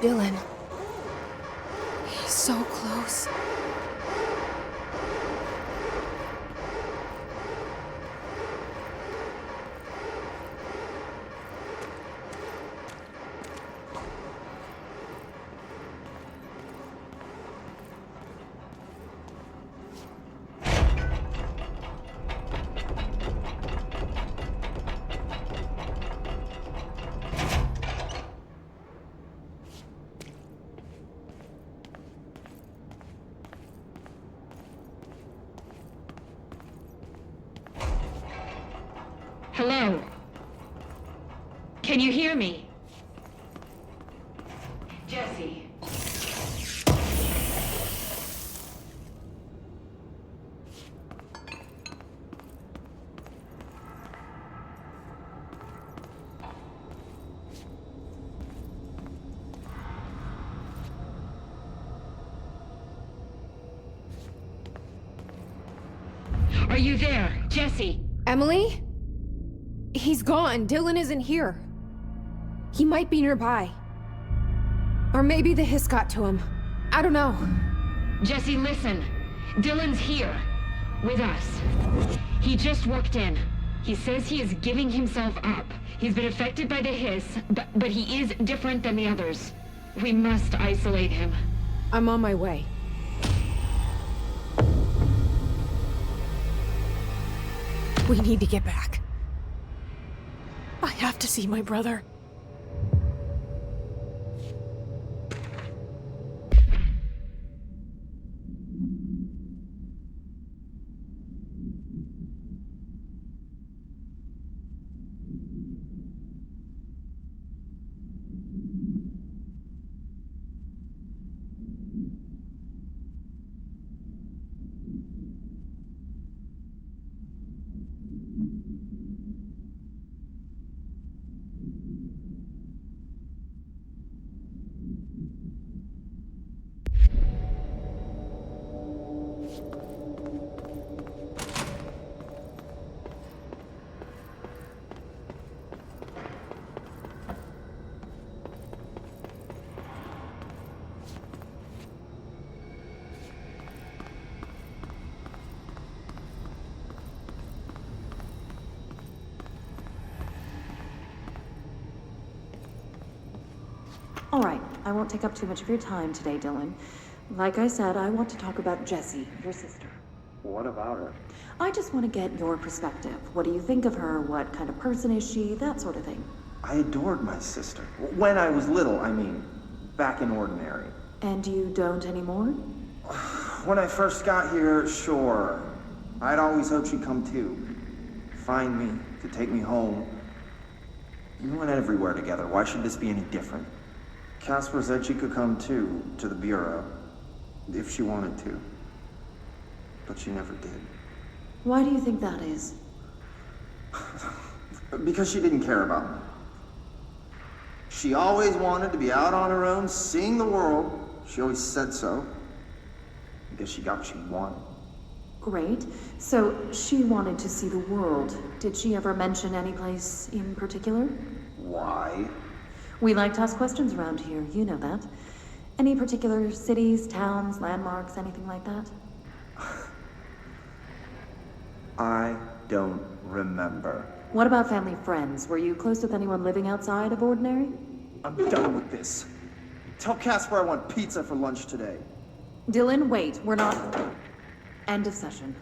Dylan. He's so close. Hello? Can you hear me? Jesse. Are you there, Jesse? Emily? He's gone. Dylan isn't here. He might be nearby. Or maybe the hiss got to him. I don't know. Jesse, listen. Dylan's here. With us. He just walked in. He says he is giving himself up. He's been affected by the hiss, but he is different than the others. We must isolate him. I'm on my way. We need to get back. I have to see my brother. All right, I won't take up too much of your time today, Dylan. Like I said, I want to talk about Jessie, your sister. What about her? I just want to get your perspective. What do you think of her? What kind of person is she? That sort of thing. I adored my sister. When I was little, I mean. Back in Ordinary. And you don't anymore? When I first got here, sure. I'd always hoped she'd come too. Find me, to take me home. We went everywhere together. Why should this be any different? Casper said she could come too, to the Bureau. If she wanted to. But she never did. Why do you think that is? Because she didn't care about me. She always wanted to be out on her own, seeing the world. She always said so. I guess she got what she wanted. Great. So, she wanted to see the world. Did she ever mention any place in particular? Why? We like to ask questions around here, you know that. Any particular cities, towns, landmarks, anything like that? I don't remember. What about family friends? Were you close with anyone living outside of Ordinary? I'm done with this. Tell Casper I want pizza for lunch today. Dylan, wait. We're not... End of session.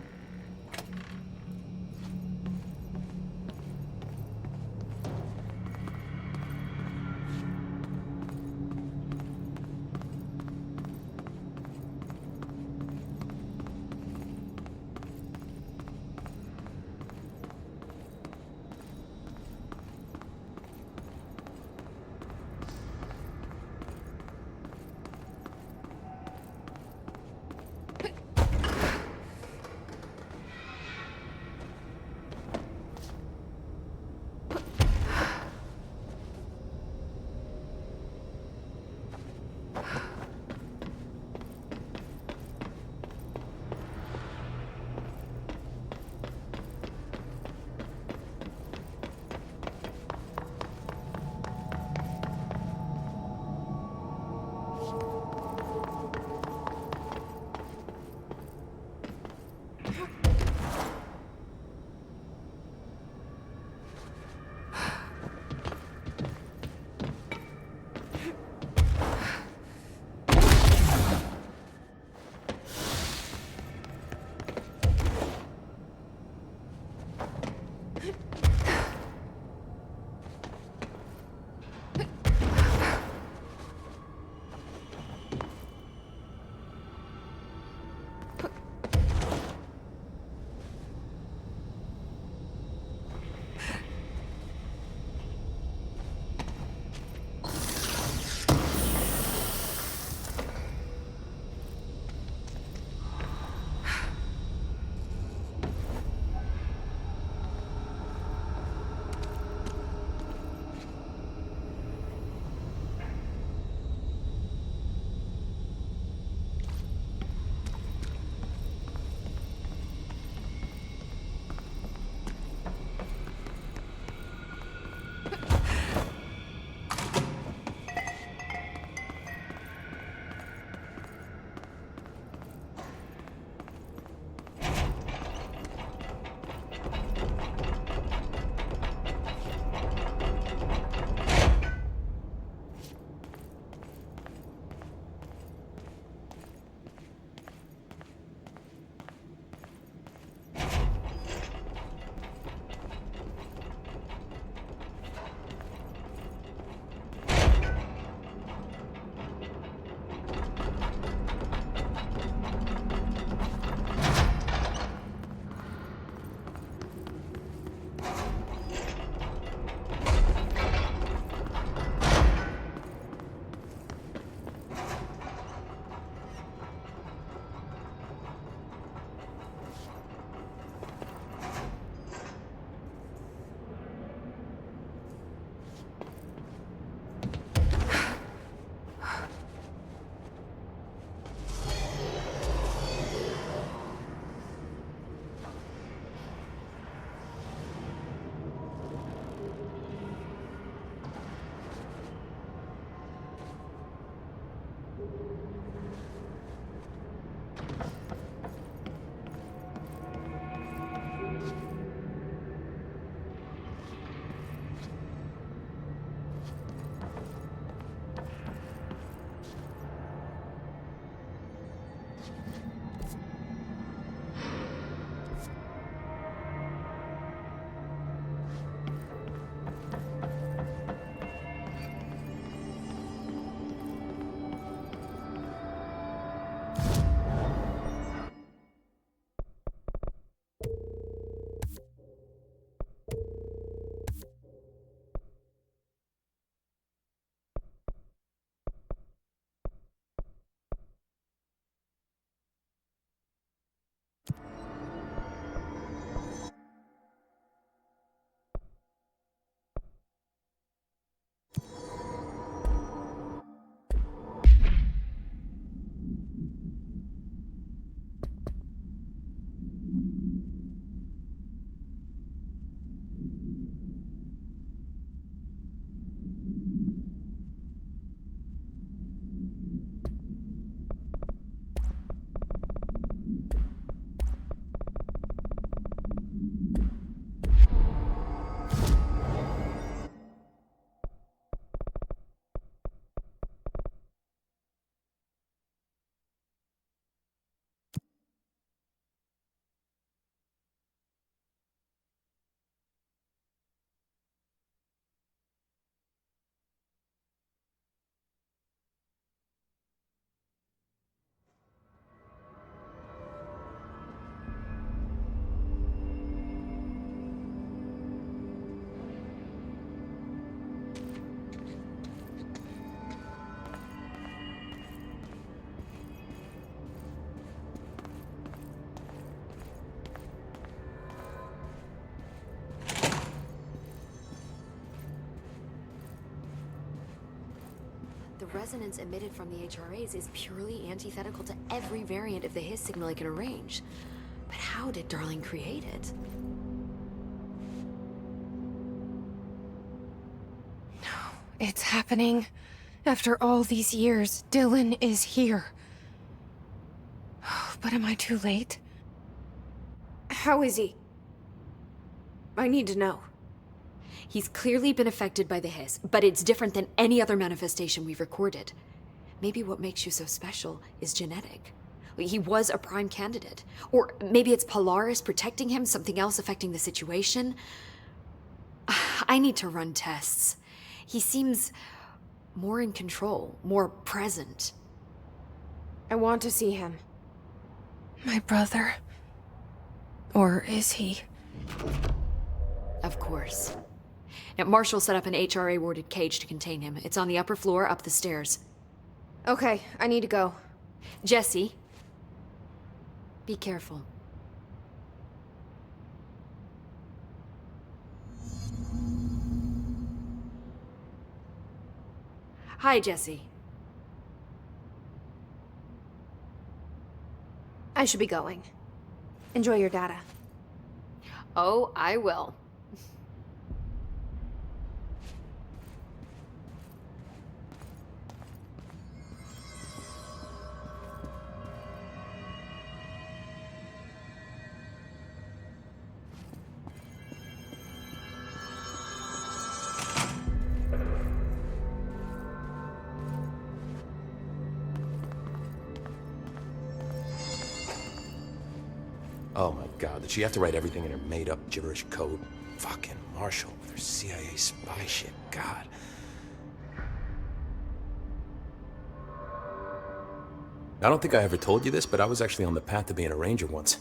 resonance emitted from the HRAs is purely antithetical to every variant of the Hiss signal it can arrange. But how did Darling create it? It's happening. After all these years, Dylan is here. But am I too late? How is he? I need to know. He's clearly been affected by the Hiss, but it's different than any other manifestation we've recorded. Maybe what makes you so special is genetic. He was a prime candidate. Or maybe it's Polaris protecting him, something else affecting the situation. I need to run tests. He seems more in control, more present. I want to see him. My brother. Or is he? Of course. Now, Marshall set up an HRA-warded cage to contain him. It's on the upper floor, up the stairs. Okay, I need to go. Jesse, be careful. Hi, Jesse. I should be going. Enjoy your data. Oh, I will. Oh my god, did she have to write everything in her made-up gibberish code? Fucking Marshall with her CIA spy shit, god. I don't think I ever told you this, but I was actually on the path to being a ranger once.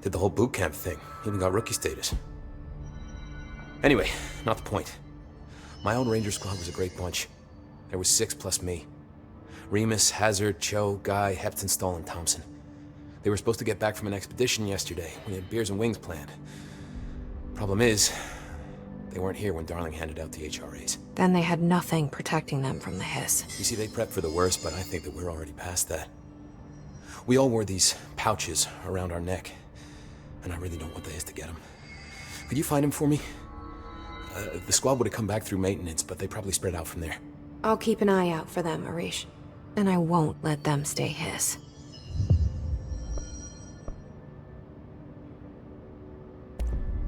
Did the whole boot camp thing, even got rookie status. Anyway, not the point. My own ranger squad was a great bunch. There was 6 plus me. Remus, Hazard, Cho, Guy, Hepton, Stahl, and Thompson. They were supposed to get back from an expedition yesterday. We had beers and wings planned. Problem is, they weren't here when Darling handed out the HRAs. Then they had nothing protecting them from the Hiss. You see, they prepped for the worst, but I think that we're already past that. We all wore these pouches around our neck, and I really don't want the Hiss to get them. Could you find him for me? The squad would have come back through maintenance, but they probably spread out from there. I'll keep an eye out for them, Arish. And I won't let them stay Hiss.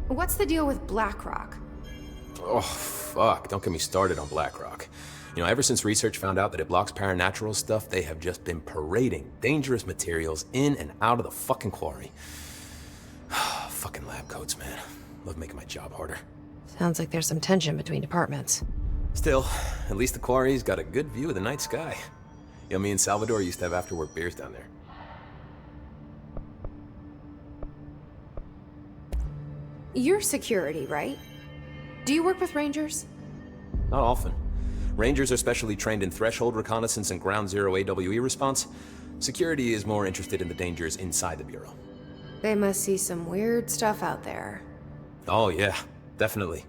What's the deal with BlackRock? Oh, fuck. Don't get me started on BlackRock. You know, ever since research found out that it blocks paranatural stuff, they have just been parading dangerous materials in and out of the fucking quarry. Fucking lab coats, man. Love making my job harder. Sounds like there's some tension between departments. Still, at least the quarry's got a good view of the night sky. You know, me and Salvador used to have after-work beers down there. You're security, right? Do you work with Rangers? Not often. Rangers are specially trained in threshold reconnaissance and ground zero AWE response. Security is more interested in the dangers inside the Bureau. They must see some weird stuff out there. Oh yeah, definitely.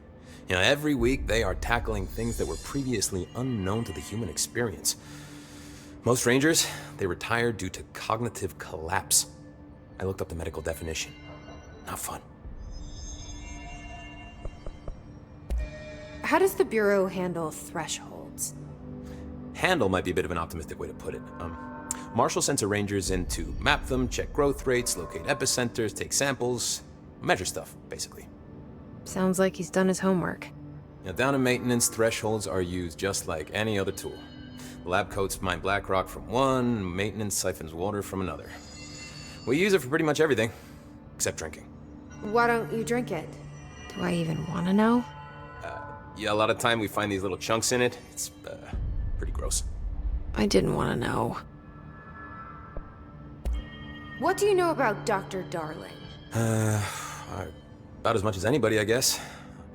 You know, every week they are tackling things that were previously unknown to the human experience. Most Rangers, they retire due to cognitive collapse. I looked up the medical definition. Not fun. How does the Bureau handle thresholds? Handle might be a bit of an optimistic way to put it. Marshall sends her Rangers in to map them, check growth rates, locate epicenters, take samples, measure stuff, basically. Sounds like he's done his homework. Now, down in maintenance, thresholds are used just like any other tool. The lab coats mine BlackRock from one, maintenance siphons water from another. We use it for pretty much everything, except drinking. Why don't you drink it? Do I even want to know? Yeah, a lot of time we find these little chunks in it. It's pretty gross. I didn't want to know. What do you know about Dr. Darling? About as much as anybody, I guess.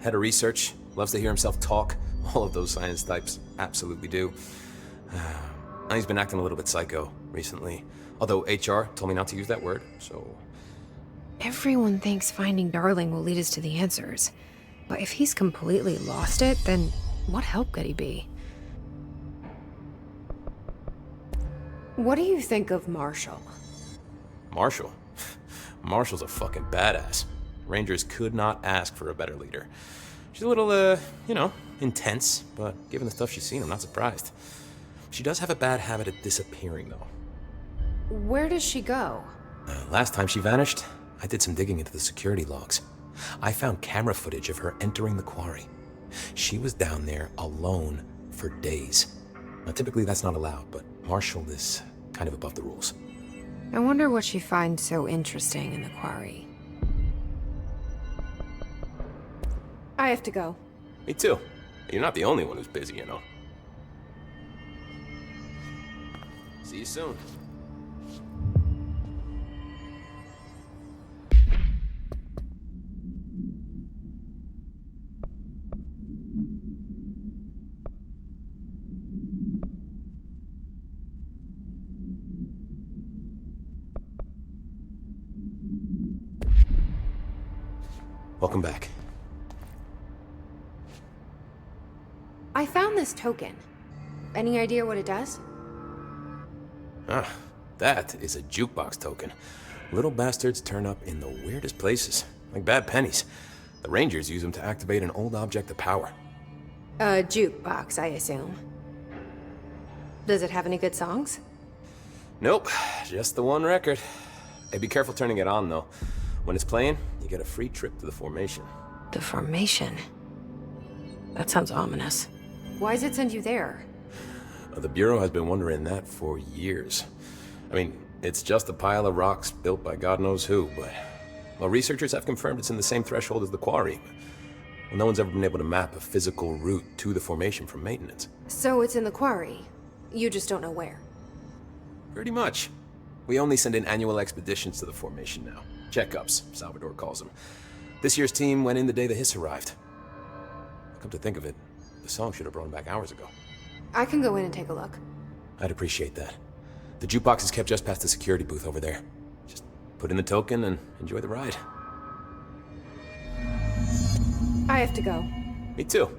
Head of research, loves to hear himself talk. All of those science types absolutely do. He's been acting a little bit psycho recently. Although HR told me not to use that word, so... Everyone thinks finding Darling will lead us to the answers. But if he's completely lost it, then what help could he be? What do you think of Marshall? Marshall? Marshall's a fucking badass. Rangers could not ask for a better leader. She's a little, intense, but given the stuff she's seen, I'm not surprised. She does have a bad habit of disappearing, though. Where does she go? Last time she vanished, I did some digging into the security logs. I found camera footage of her entering the quarry. She was down there alone for days. Now, typically that's not allowed, but Marshall is kind of above the rules. I wonder what she finds so interesting in the quarry. I have to go. Me too. You're not the only one who's busy, you know. See you soon. Welcome back. I found this token. Any idea what it does? Ah, that is a jukebox token. Little bastards turn up in the weirdest places, like bad pennies. The Rangers use them to activate an old object of power. A jukebox, I assume. Does it have any good songs? Nope, just the one record. Hey, be careful turning it on, though. When it's playing, you get a free trip to the formation. The formation? That sounds ominous. Why does it send you there? The Bureau has been wondering that for years. I mean, it's just a pile of rocks built by God knows who, but... Well, researchers have confirmed it's in the same threshold as the quarry. Well, no one's ever been able to map a physical route to the formation from maintenance. So it's in the quarry. You just don't know where. Pretty much. We only send in annual expeditions to the formation now. Checkups, Salvador calls them. This year's team went in the day the Hiss arrived. Come to think of it, the song should have brought him back hours ago. I can go in and take a look. I'd appreciate that. The jukebox is kept just past the security booth over there. Just put in the token and enjoy the ride. I have to go. Me too.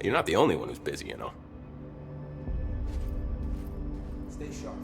You're not the only one who's busy, you know. Stay sharp.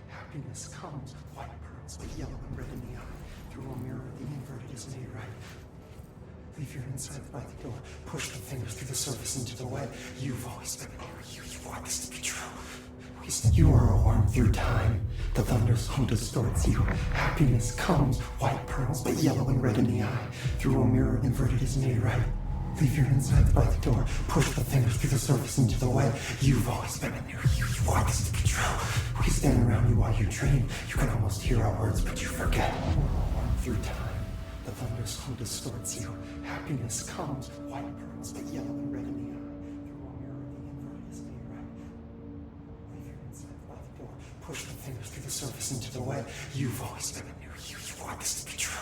Happiness comes, white pearls, but yellow and red in the eye. Through a mirror, the inverted is made right. Leave your inside by the door. Push the fingers through the surface into the way. You've always been near you. You want this to be true. You are a worm through time. The thunderstorm distorts you. Happiness comes, white pearls, but yellow and red in the eye. Through a mirror, inverted is made right. Leave your insides by the door. Push the fingers through the surface into the way. You've always been near you. You want this to be true. We stand around you while you dream. You can almost hear our words, but you forget. Through time, the thunderstorm distorts you. Happiness comes, white pearls, but yellow and red in the eye. Through a mirror, the inverted is made right. Leave your insides by the door. Push the fingers through the surface into the way. You've always been near you. You want this to be true.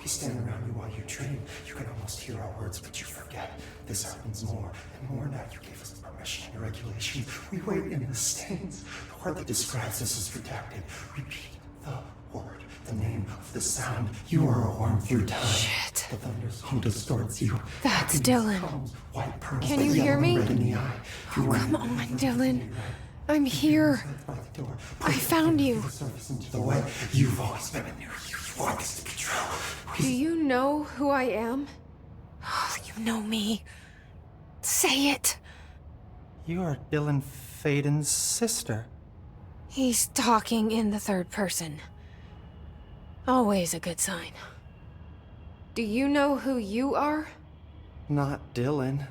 We stand around you while you dream. You can almost hear our words, but you forget. This happens more and more now. You gave us the permission and regulation. We wait in the stands. The word that describes this is redacted. Repeat the word, the name of the sound. You are a worm through time. Shit. The thunderstorm distorts you. That's Dylan. White pearls, Can you hear me? red in the eye. Oh, come on, Dylan. I'm here. I found you. The way you've always been near you. You want this to be true. Do you know who I am? Oh, you know me. Say it. You are Dylan Faden's sister. He's talking in the third person. Always a good sign. Do you know who you are? Not Dylan.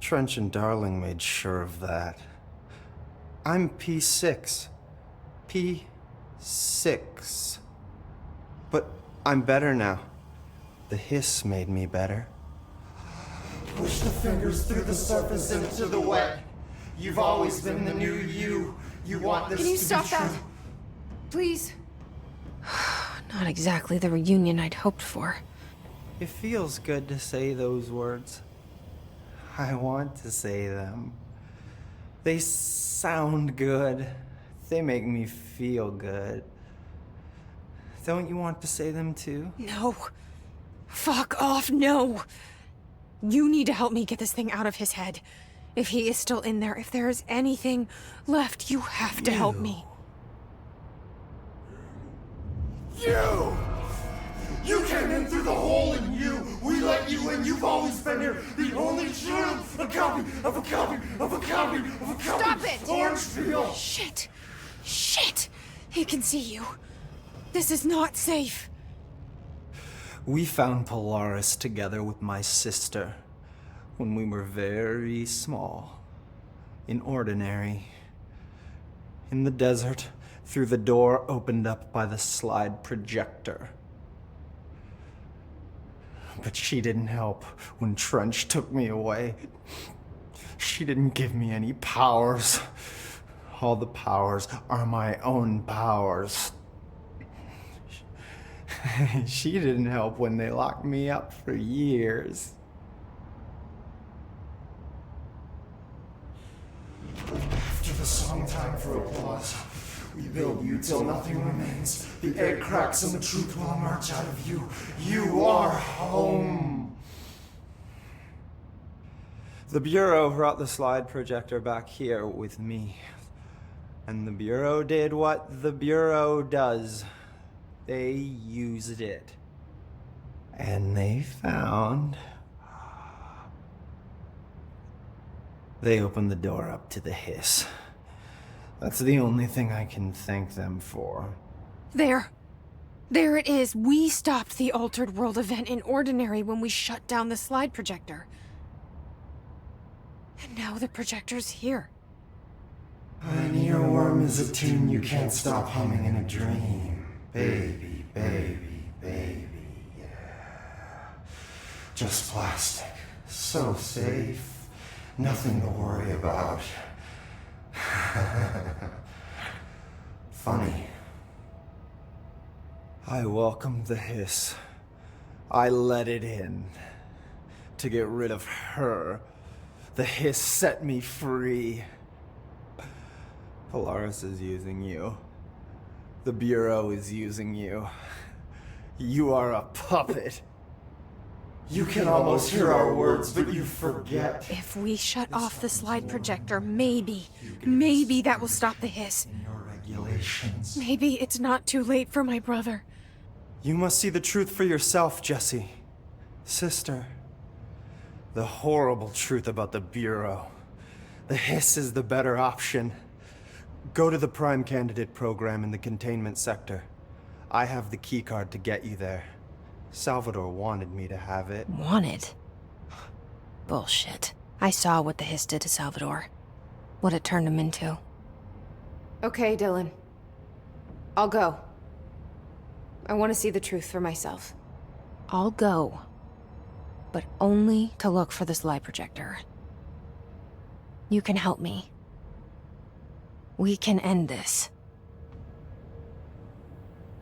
Trench and Darling made sure of that. I'm P6. P6. But I'm better now. The hiss made me better. Push the fingers through the surface into the wet. You've always been the new you. You want this Can you to stop be true. that? Please. Not exactly the reunion I'd hoped for. It feels good to say those words. I want to say them. They sound good. They make me feel good. Don't you want to say them too? No. Fuck off, no. You need to help me get this thing out of his head. If he is still in there, if there is anything left, you have to help me. You! You came in through the hole in you! We let you in! You've always been here! The only truth! A copy of a copy of a copy of a copy! Stop it! Orangeville! Shit! Shit! He can see you. This is not safe. We found Polaris together with my sister when we were very small, in Ordinary, in the desert, through the door opened up by the slide projector. But she didn't help when Trench took me away. She didn't give me any powers. All the powers are my own powers. She didn't help when they locked me up for years. After the song time for applause, we build you till nothing remains. The egg cracks and the truth will emerge out of you. You are home. The Bureau brought the slide projector back here with me. And the Bureau did what the Bureau does. They used it. And they found... They opened the door up to the hiss. That's the only thing I can thank them for. There. There it is. We stopped the Altered World event in Ordinary when we shut down the slide projector. And now the projector's here. An earworm is a tune you can't stop humming in a dream. Baby, baby, baby, yeah. Just plastic. So safe. Nothing to worry about. Funny. I welcomed the hiss. I let it in. To get rid of her. The hiss set me free. Polaris is using you. The Bureau is using you. You are a puppet. You can almost hear our words, but you forget. If we shut off the slide projector, maybe that will stop the hiss. Regulations. Maybe it's not too late for my brother. You must see the truth for yourself, Jesse. Sister. The horrible truth about the Bureau. The hiss is the better option. Go to the Prime Candidate program in the containment sector. I have the keycard to get you there. Salvador wanted me to have it. Wanted? Bullshit. I saw what the hiss did to Salvador. What it turned him into. Okay, Dylan. I'll go. I want to see the truth for myself. I'll go. But only to look for the slide projector. You can help me. We can end this.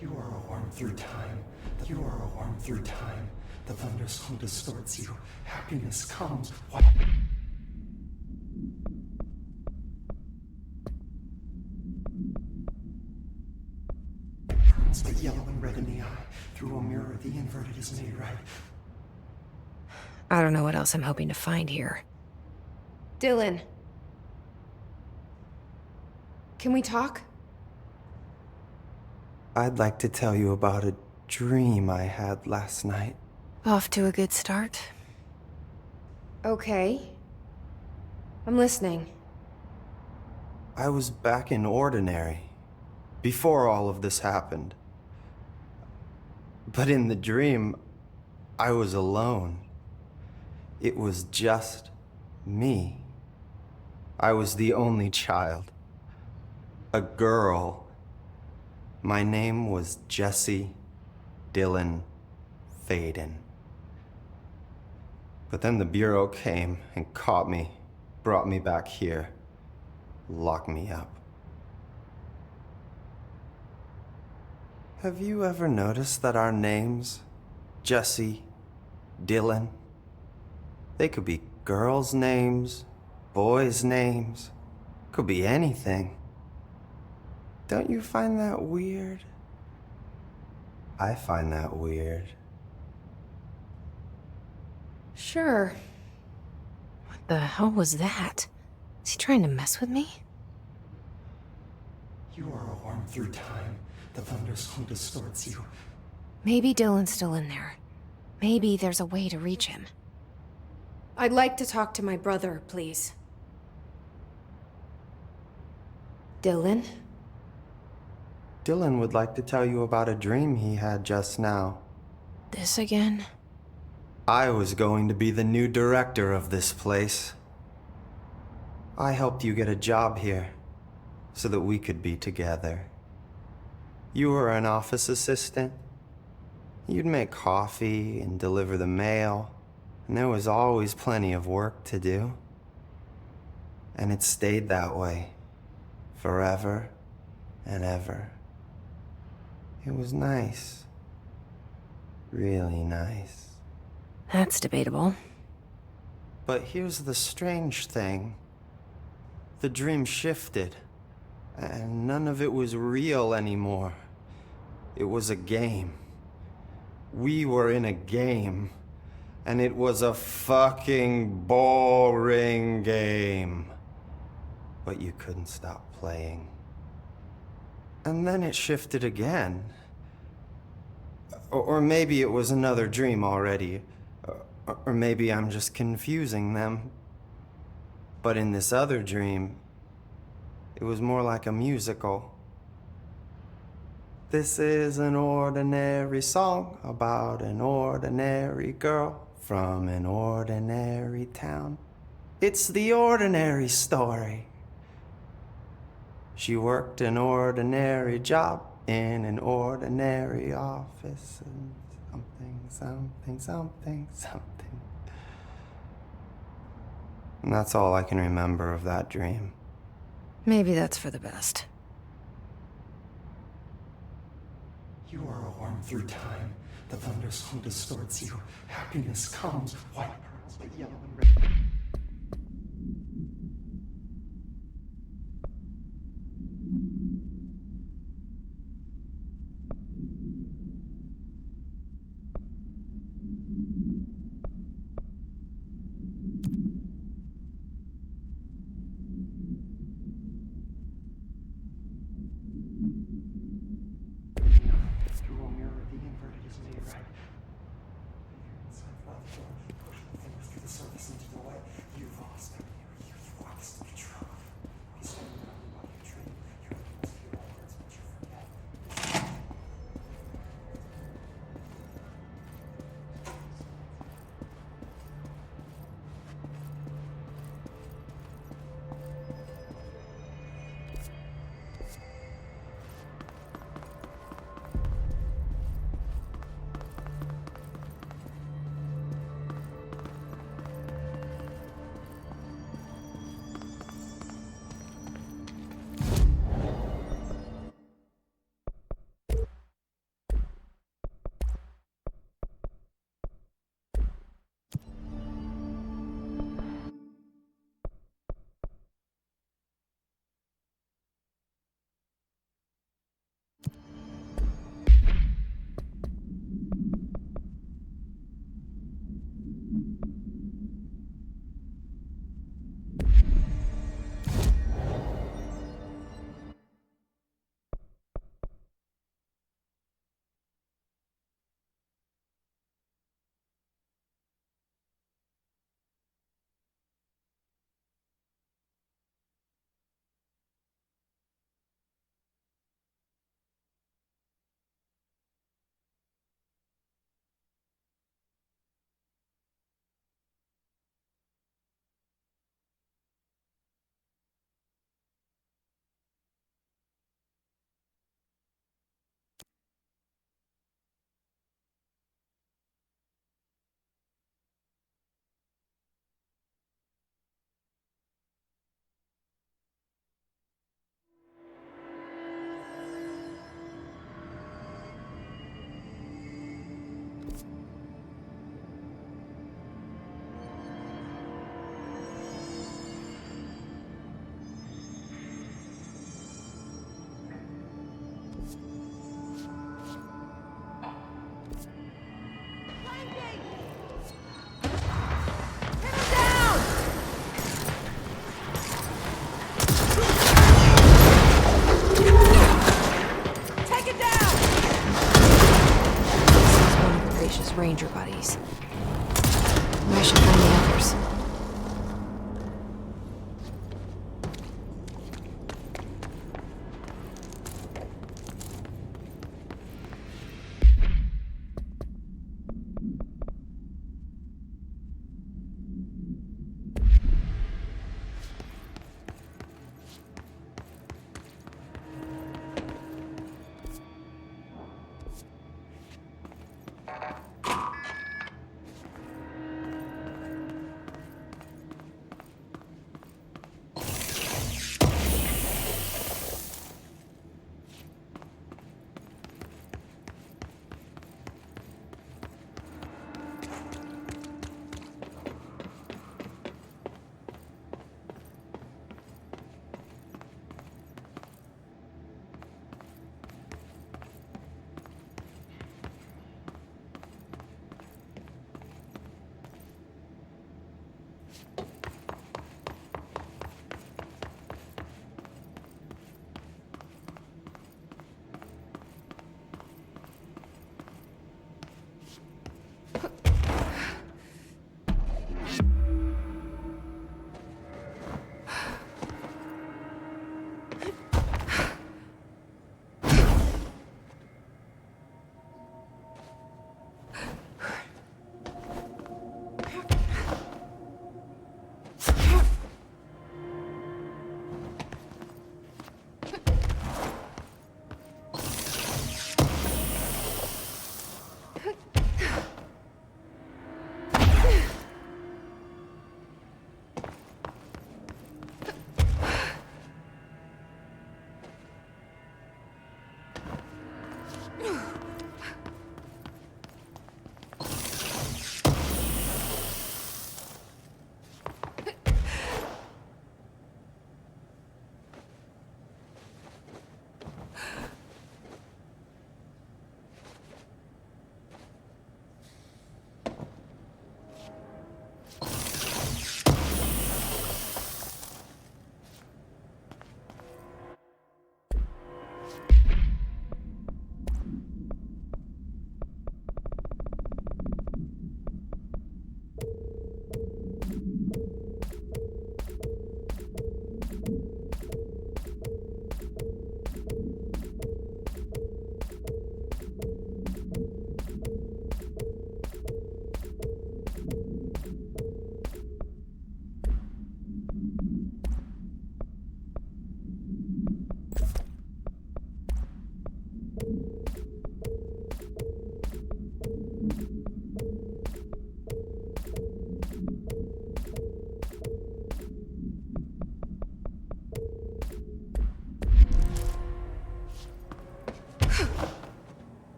You are a worm through time. You are a worm through time. The thunderstorm distorts you. Happiness comes. What? Burns but yellow and red in the eye. Through a mirror, the inverted is made right. I don't know what else I'm hoping to find here. Dylan. Can we talk? I'd like to tell you about a dream I had last night. Off to a good start. Okay. I'm listening. I was back in Ordinary, before all of this happened. But in the dream, I was alone. It was just me. I was the only child. A girl. My name was Jessie Dylan Faden. But then the Bureau came and caught me, brought me back here, locked me up. Have you ever noticed that our names, Jesse, Dylan, they could be girls' names, boys' names, could be anything. Don't you find that weird? I find that weird. Sure. What the hell was that? Is he trying to mess with me? You are a worm through time. The thunderstorm distorts you. Maybe Dylan's still in there. Maybe there's a way to reach him. I'd like to talk to my brother, please. Dylan? Dylan would like to tell you about a dream he had just now. This again? I was going to be the new director of this place. I helped you get a job here, so that we could be together. You were an office assistant. You'd make coffee and deliver the mail, and there was always plenty of work to do. And it stayed that way, forever and ever. It was nice. Really nice. That's debatable. But here's the strange thing. The dream shifted, and none of it was real anymore. It was a game. We were in a game, and it was a fucking boring game. But you couldn't stop playing. And then it shifted again. Or maybe it was another dream already. Or maybe I'm just confusing them. But in this other dream, it was more like a musical. This is an ordinary song about an ordinary girl from an ordinary town. It's the ordinary story. She worked an ordinary job in an ordinary office and something. And that's all I can remember of that dream. Maybe that's for the best. You are a worm through time. The thunderstorm distorts you. Happiness comes, white pearls, but yellow and red. Take it down! This is one of Gracious Ranger buddies. I should find the others.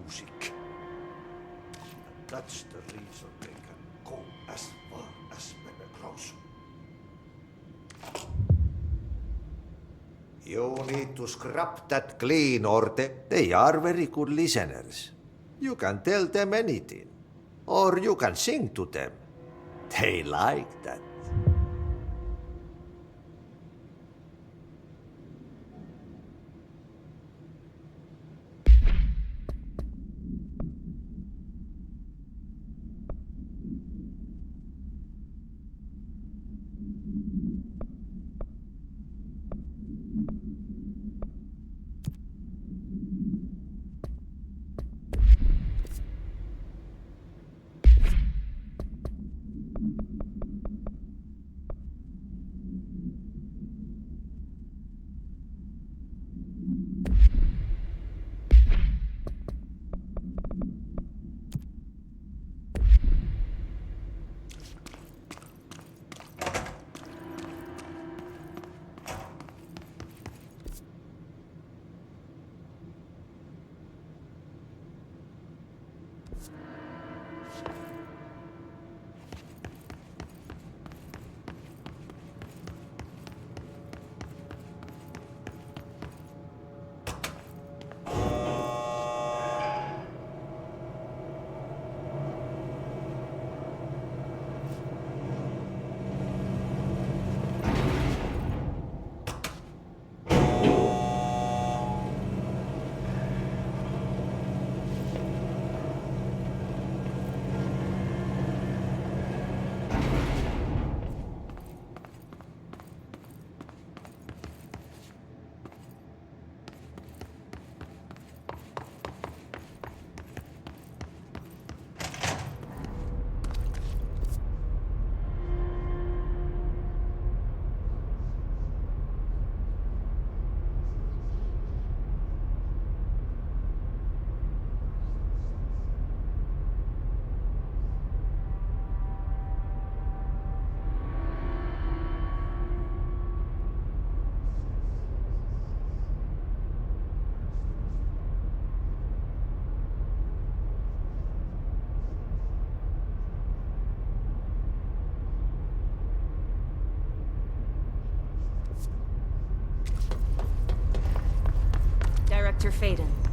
music. And that's the reason they can go as far as Veracruz. You need to scrap that clean or they are very good listeners. You can tell them anything. Or you can sing to them. They like that. Director Faden.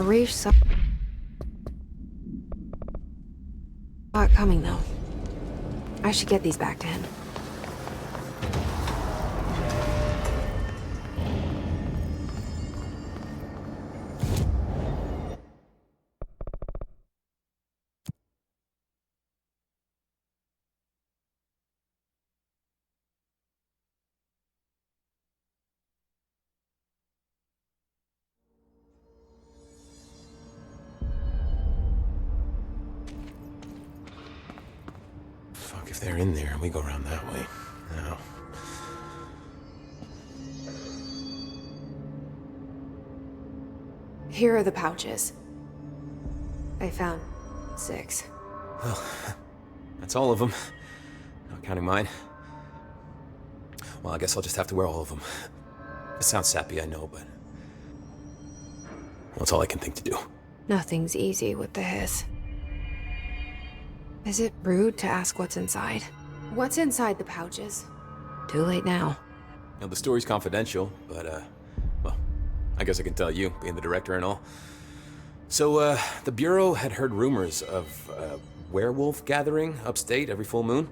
Arish saw it coming, though. I should get these back to him. Fuck, if they're in there, we go around that way. No. Here are the pouches. I found 6. Well, that's all of them. Not counting mine. Well, I guess I'll just have to wear all of them. It sounds sappy, I know, but... well, it's all I can think to do. Nothing's easy with the hiss. Is it rude to ask what's inside? What's inside the pouches? Too late now. You know, the story's confidential, but, well, I guess I can tell you, being the director and all. So, the Bureau had heard rumors of a werewolf gathering upstate every full moon.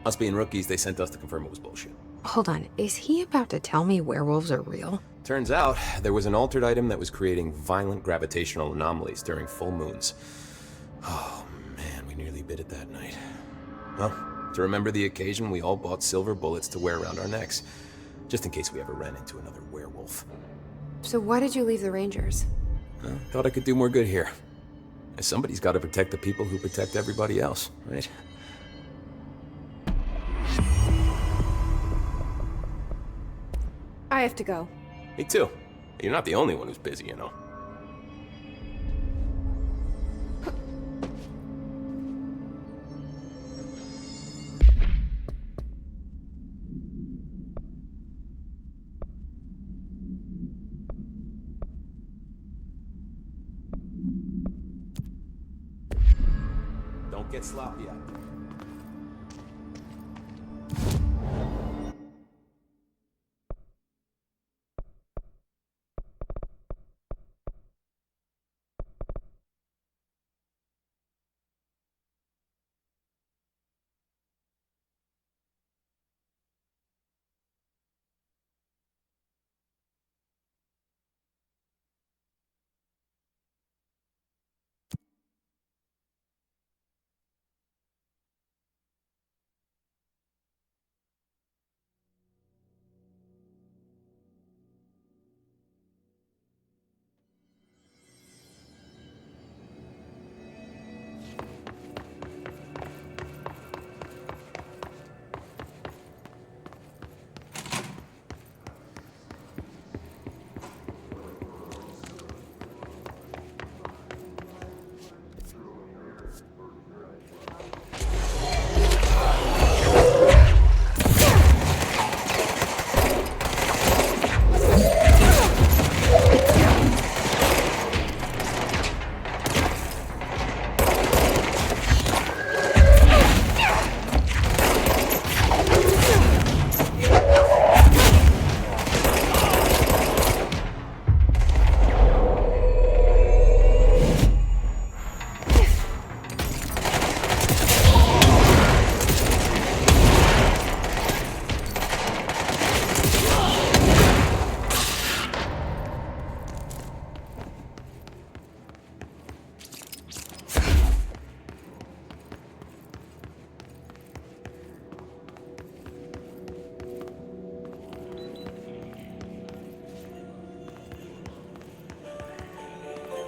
Us being rookies, they sent us to confirm it was bullshit. Hold on, is he about to tell me werewolves are real? Turns out, there was an altered item that was creating violent gravitational anomalies during full moons. Oh, man, we nearly bit it that night. Well, to remember the occasion, we all bought silver bullets to wear around our necks, just in case we ever ran into another werewolf. So why did you leave the Rangers? Well, thought I could do more good here. Somebody's got to protect the people who protect everybody else, right? I have to go. Me too. You're not the only one who's busy, you know. Don't get sloppy out there.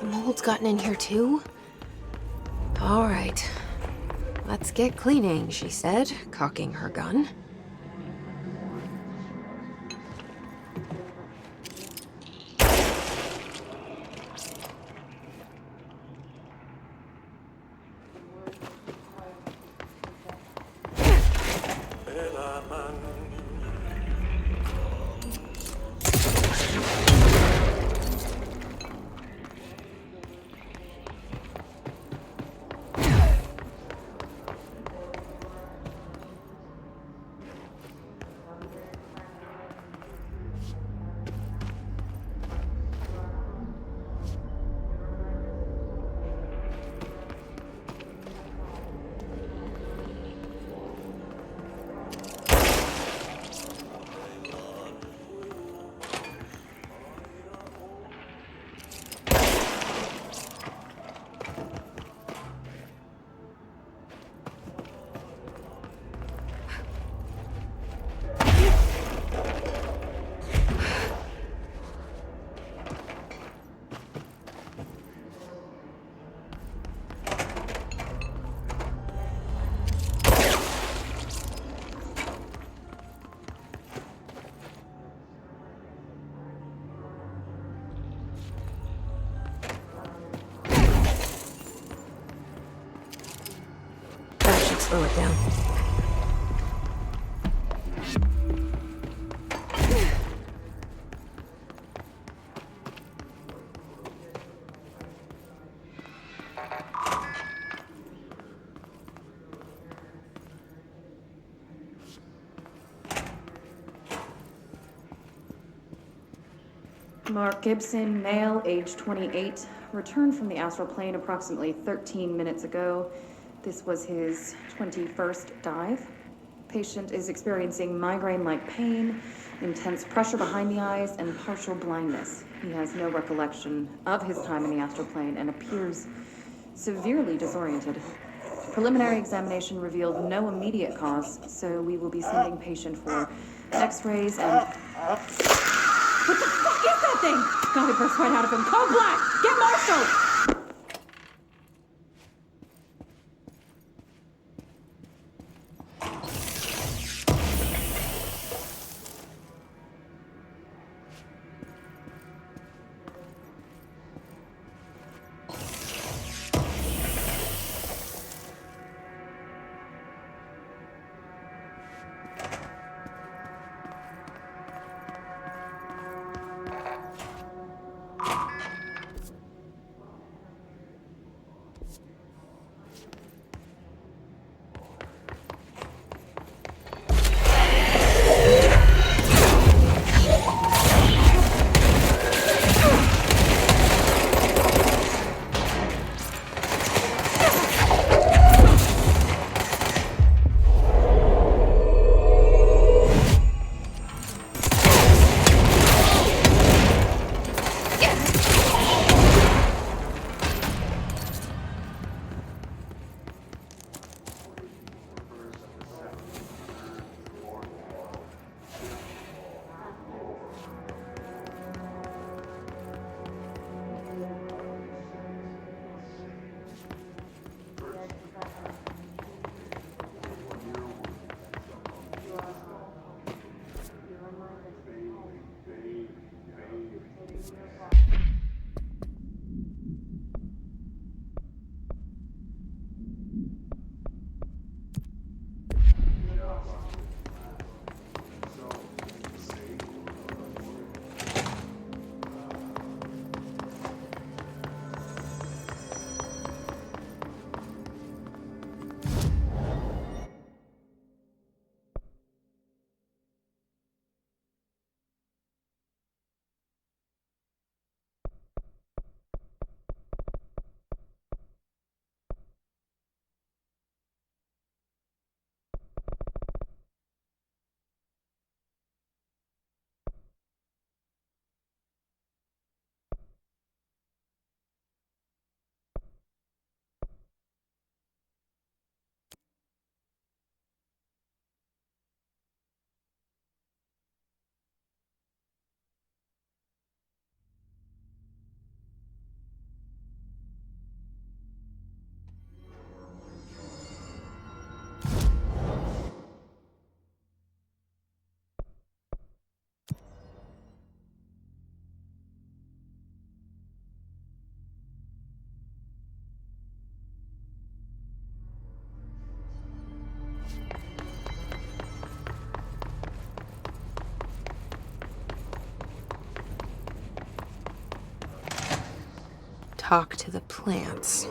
Mold's gotten in here too? All right. Let's get cleaning, she said, cocking her gun. Slow it down. Mark Gibson, male, age 28, returned from the astral plane approximately 13 minutes ago. This was his 21st dive. Patient is experiencing migraine-like pain, intense pressure behind the eyes, and partial blindness. He has no recollection of his time in the astral plane and appears severely disoriented. Preliminary examination revealed no immediate cause, so we will be sending patient for x-rays and... What the fuck is that thing? God, it burst right out of him. Call Black! Get Marshall! talk to the plants.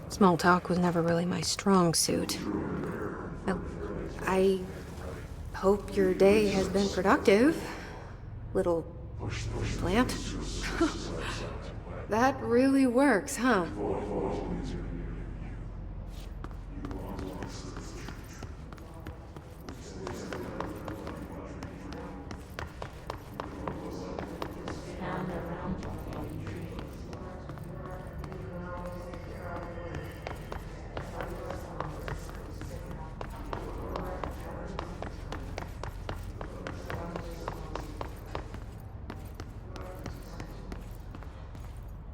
Small talk was never really my strong suit. I hope your day has been productive, little plant. That really works, huh?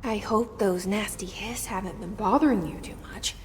I hope those nasty hiss haven't been bothering you too much.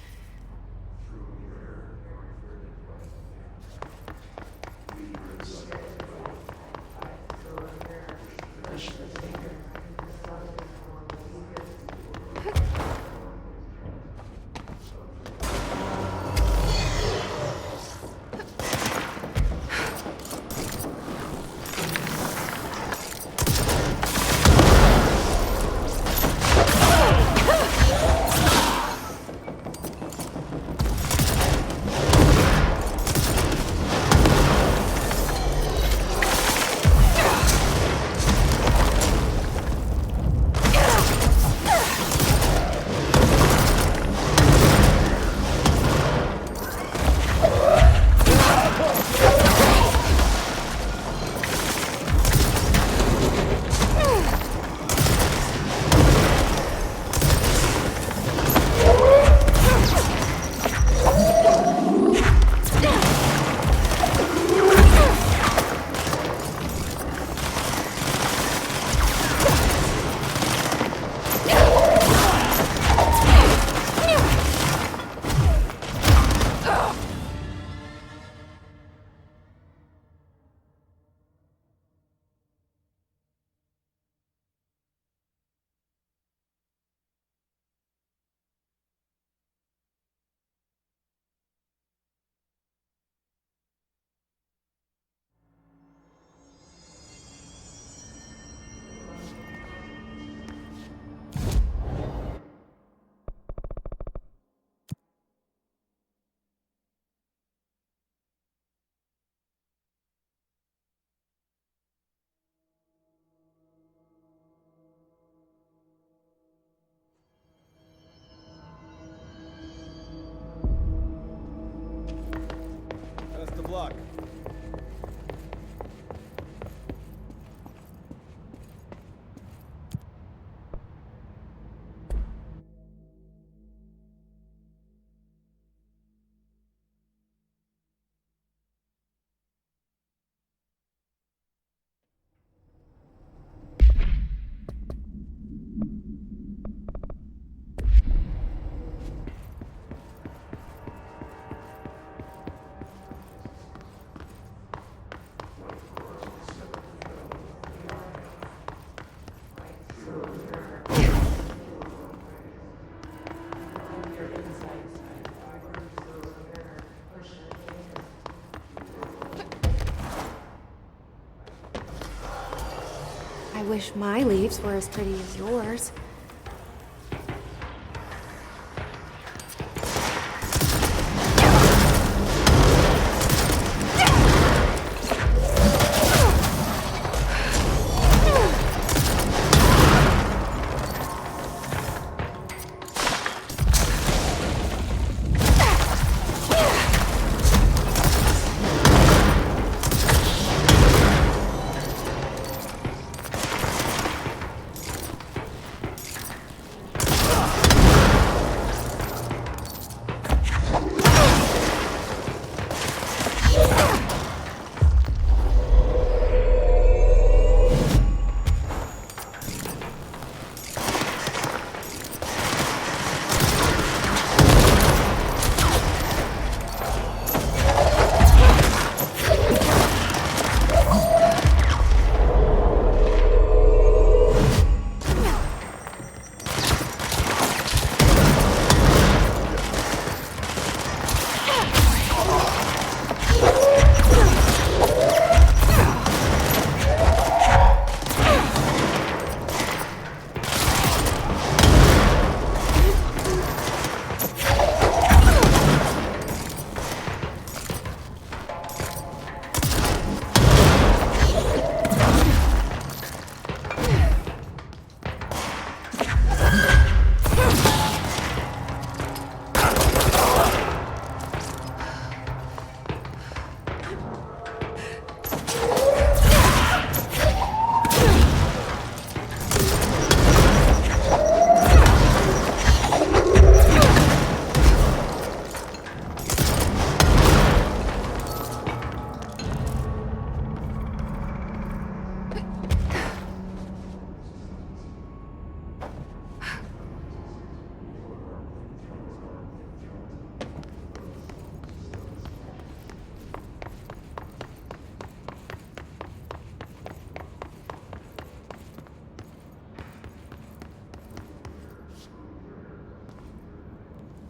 Block. I wish my leaves were as pretty as yours.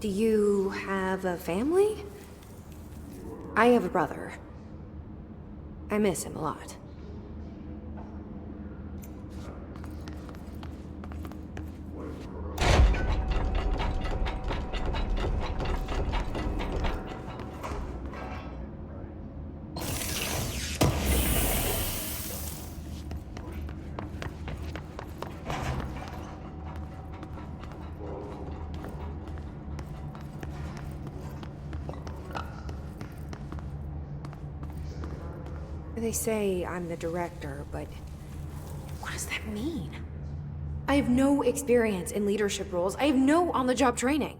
Do you have a family? I have a brother. I miss him a lot. They say I'm the director, but what does that mean? I have no experience in leadership roles. I have no on-the-job training.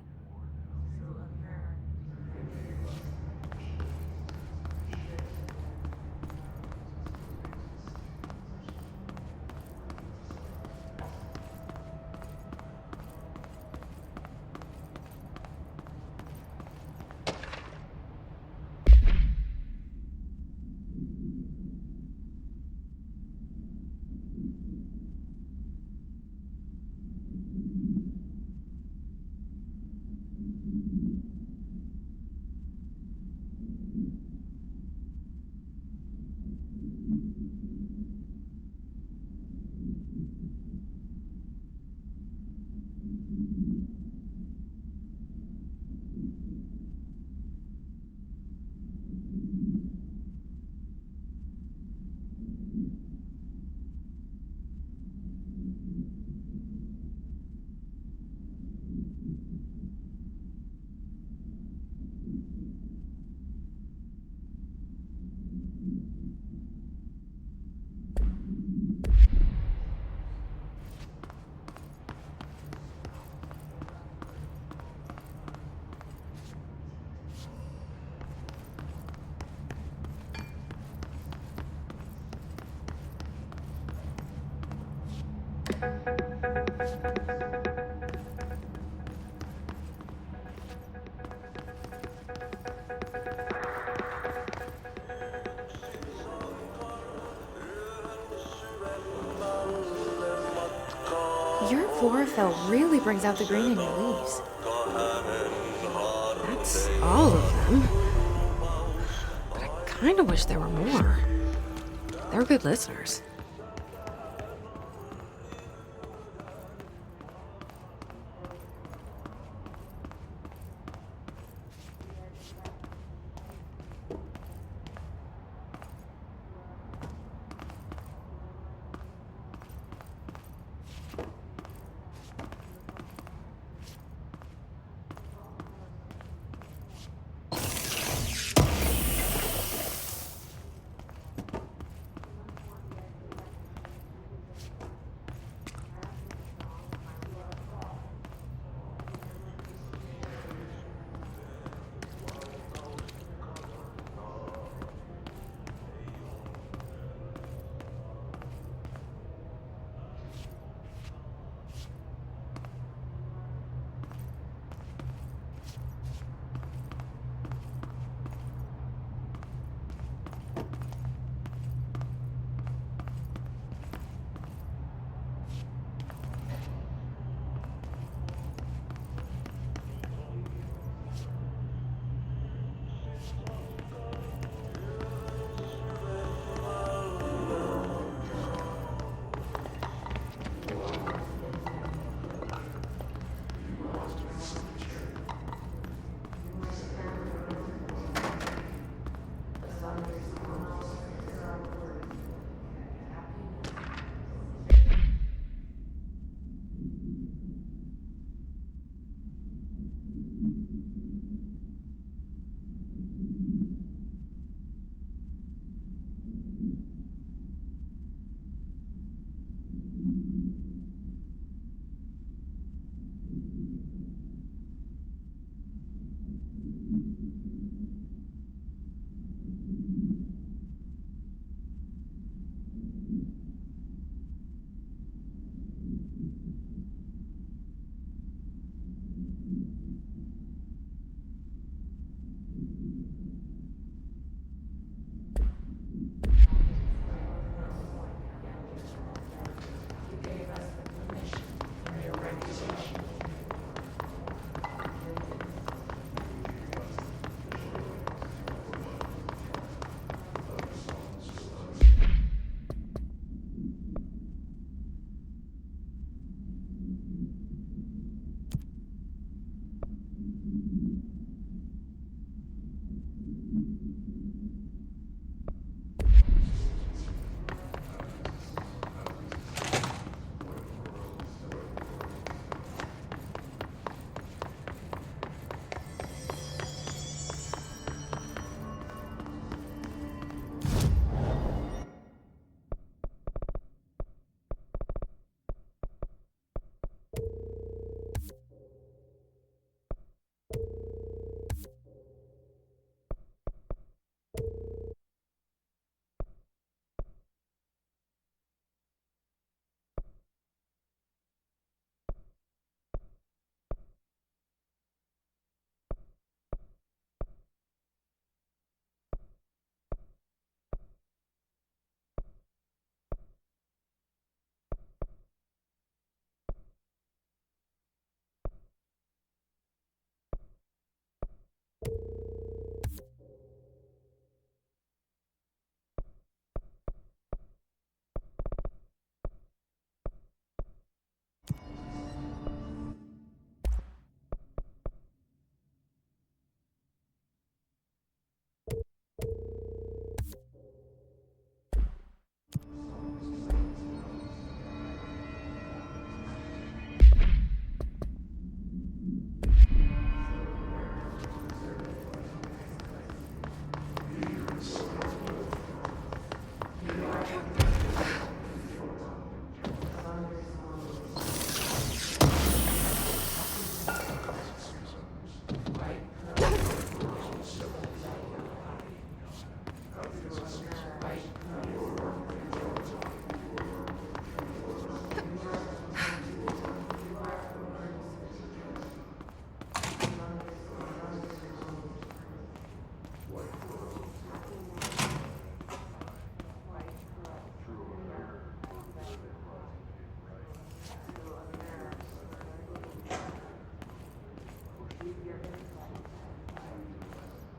Your chlorophyll really brings out the green in your leaves. That's all of them. But I kinda wish there were more. They're good listeners.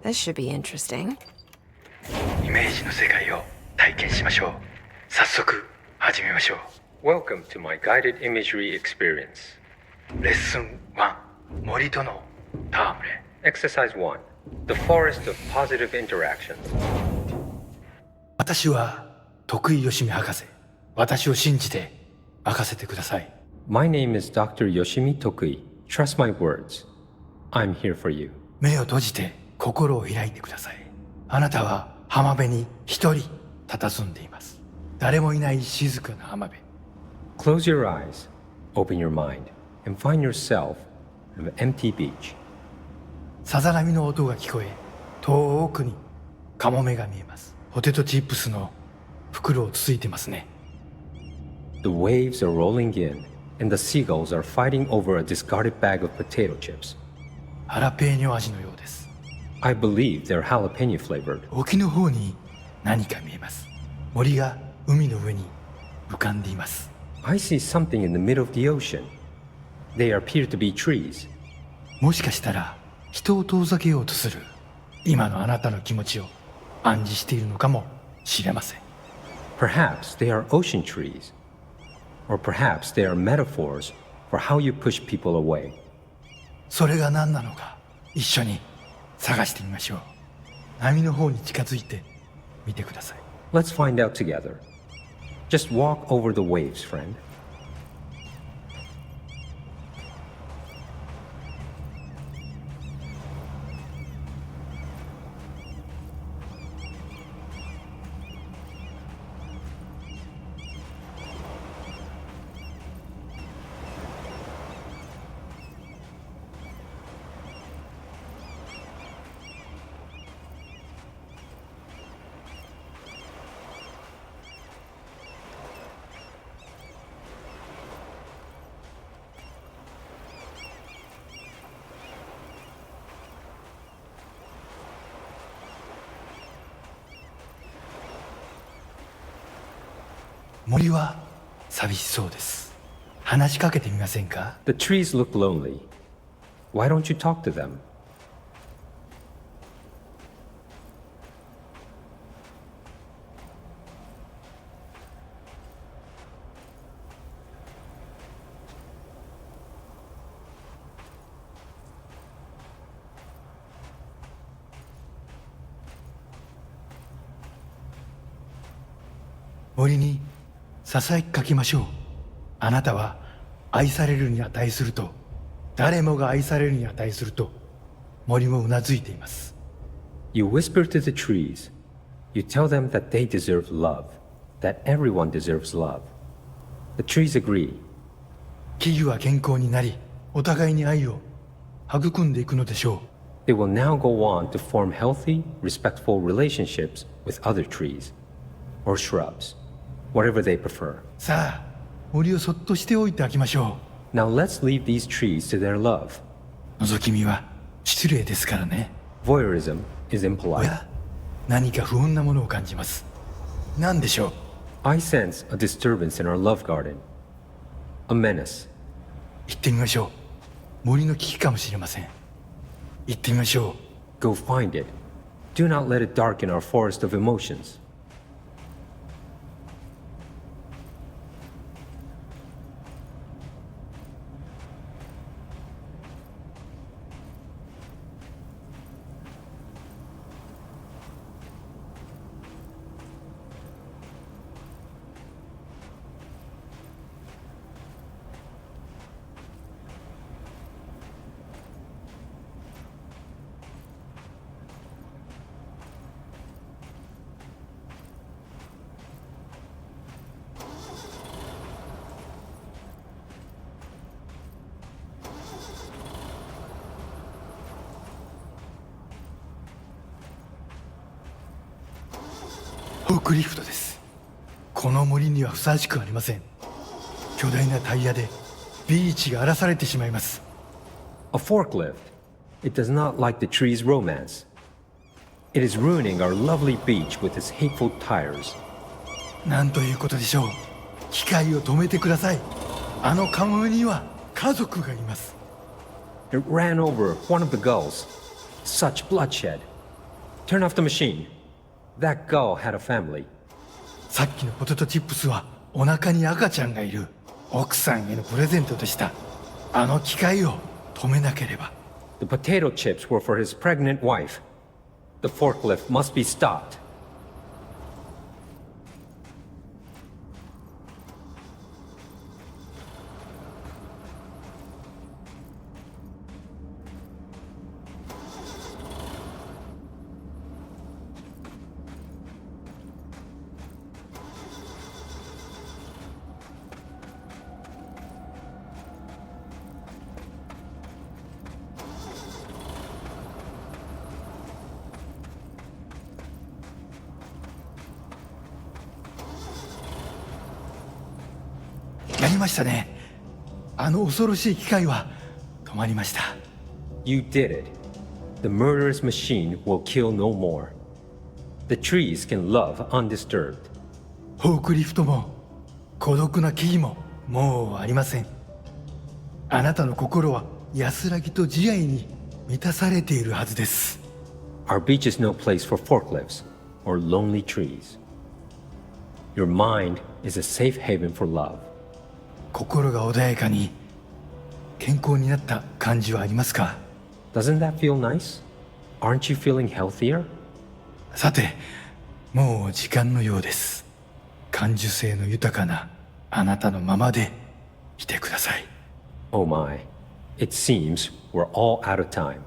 This should be interesting. イメージの世界を体験しましょう。早速始めましょう。Welcome to my guided imagery experience. レッスン1、森との戯れ。Exercise 1, the forest of positive interactions. 私は徳井義美博士。私を信じて任せてください。My name is Dr. Yoshimi Tokui. Trust my words. I'm here for you. 目を閉じて心を開いてください。あなたは浜辺に一人佇んでいます。誰もいない静かな浜辺。Close your eyes, open your mind, and find yourself on an empty beach. さざ波の音が聞こえ、遠くにカモメが見えます。ポテトチップスの袋をつついてますね。The waves are rolling in, and the seagulls are fighting over a discarded bag of potato chips. ハラペーニョ味のようです。I believe they're jalapeno flavored. 沖の方に何か見えます。森が海の上に浮かんでいます。I see something in the middle of the ocean. They appear to be trees. もしかしたら人を遠ざけようとする今のあなたの気持ちを暗示しているのかもしれません。Perhaps they are ocean trees. Or perhaps they are metaphors for how you push people away. それが何なのか一緒に探してみましょう。波の方に近づいてみてください。Let's find out together. Just walk over the waves, friend. 森は寂しそうです。話しかけてみませんか？ The trees look lonely. Why don't you talk to them? 森にささやきかけましょう。あなたは愛されるに値すると、誰もが愛されるに値すると、森もうなずいています。You whisper to the trees. You tell them that they deserve love, that everyone deserves love. The trees agree. 木々は健康になり、お互いに愛を育んでいくのでしょう。They will now go on to form healthy, respectful relationships with other trees or shrubs, whatever they prefer. さあ、森をそっとしておいてあげましょう。Now let's leave these trees to their love. 覗き見は失礼ですからね。Voyeurism is impolite. おや、何か不穏なものを感じます。何でしょう？ I sense a disturbance in our love garden. A menace. 行ってみましょう。森の危機かもしれません。行ってみましょう。Go find it. Do not let it darken our forest of emotions. フォークリフトです。この森にはふさわしくありません。巨大なタイヤでビーチが荒らされてしまいます。A forklift. It does not like the tree's romance. It is ruining our lovely beach with its hateful tires. なんということでしょう。機械を止めてください。あのカモメには家族がいます。It ran over one of the gulls. Such bloodshed. Turn off the machine. That girl had a family. さっきのポテトチップスはお腹に赤ちゃんがいる奥さんへのプレゼントでした。あの機械を止めなければ。The potato chips were for his pregnant wife. The forklift must be stopped.「やりましたね。あの恐ろしい機械は止まりました。You did it. The murderous machine will kill no more. The trees can love undisturbed. フォークリフトも孤独な木々ももうありません。あなたの心は安らぎと慈愛に満たされているはずです。Our beach is no place for forklifts or lonely trees. Your mind is a safe haven for love. 心が穏やかに健康になった感じはありますか？ Doesn't that feel nice? Aren't you feeling healthier? さて、もう時間のようです。感受性の豊かなあなたのままでいてください。Oh my. It seems we're all out of time.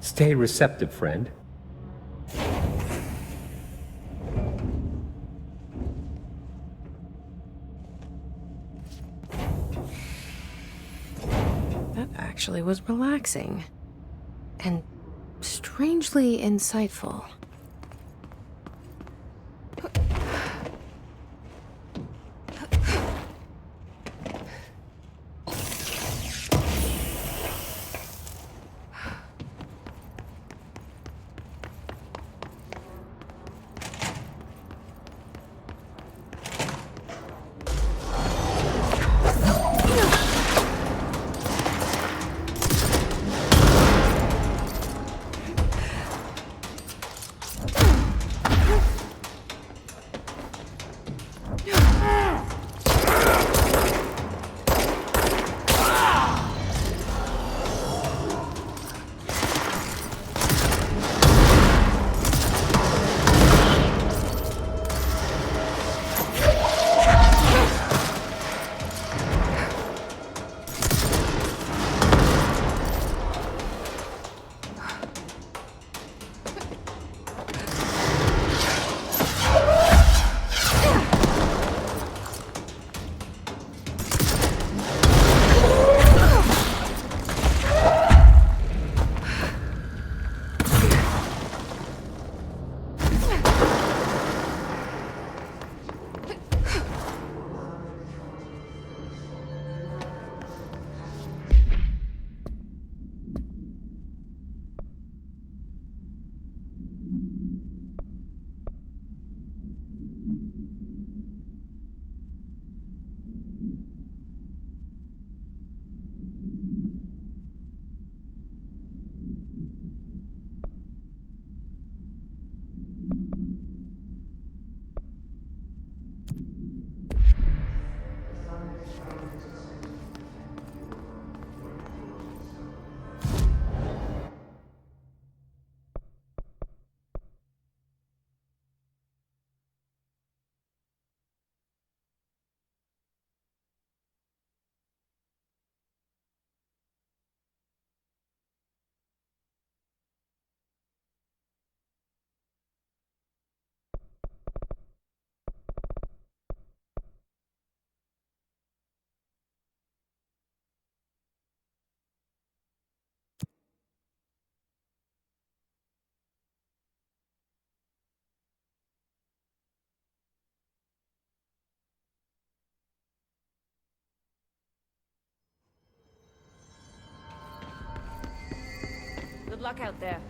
Stay receptive, friend. That actually was relaxing. And strangely insightful. Good luck out there.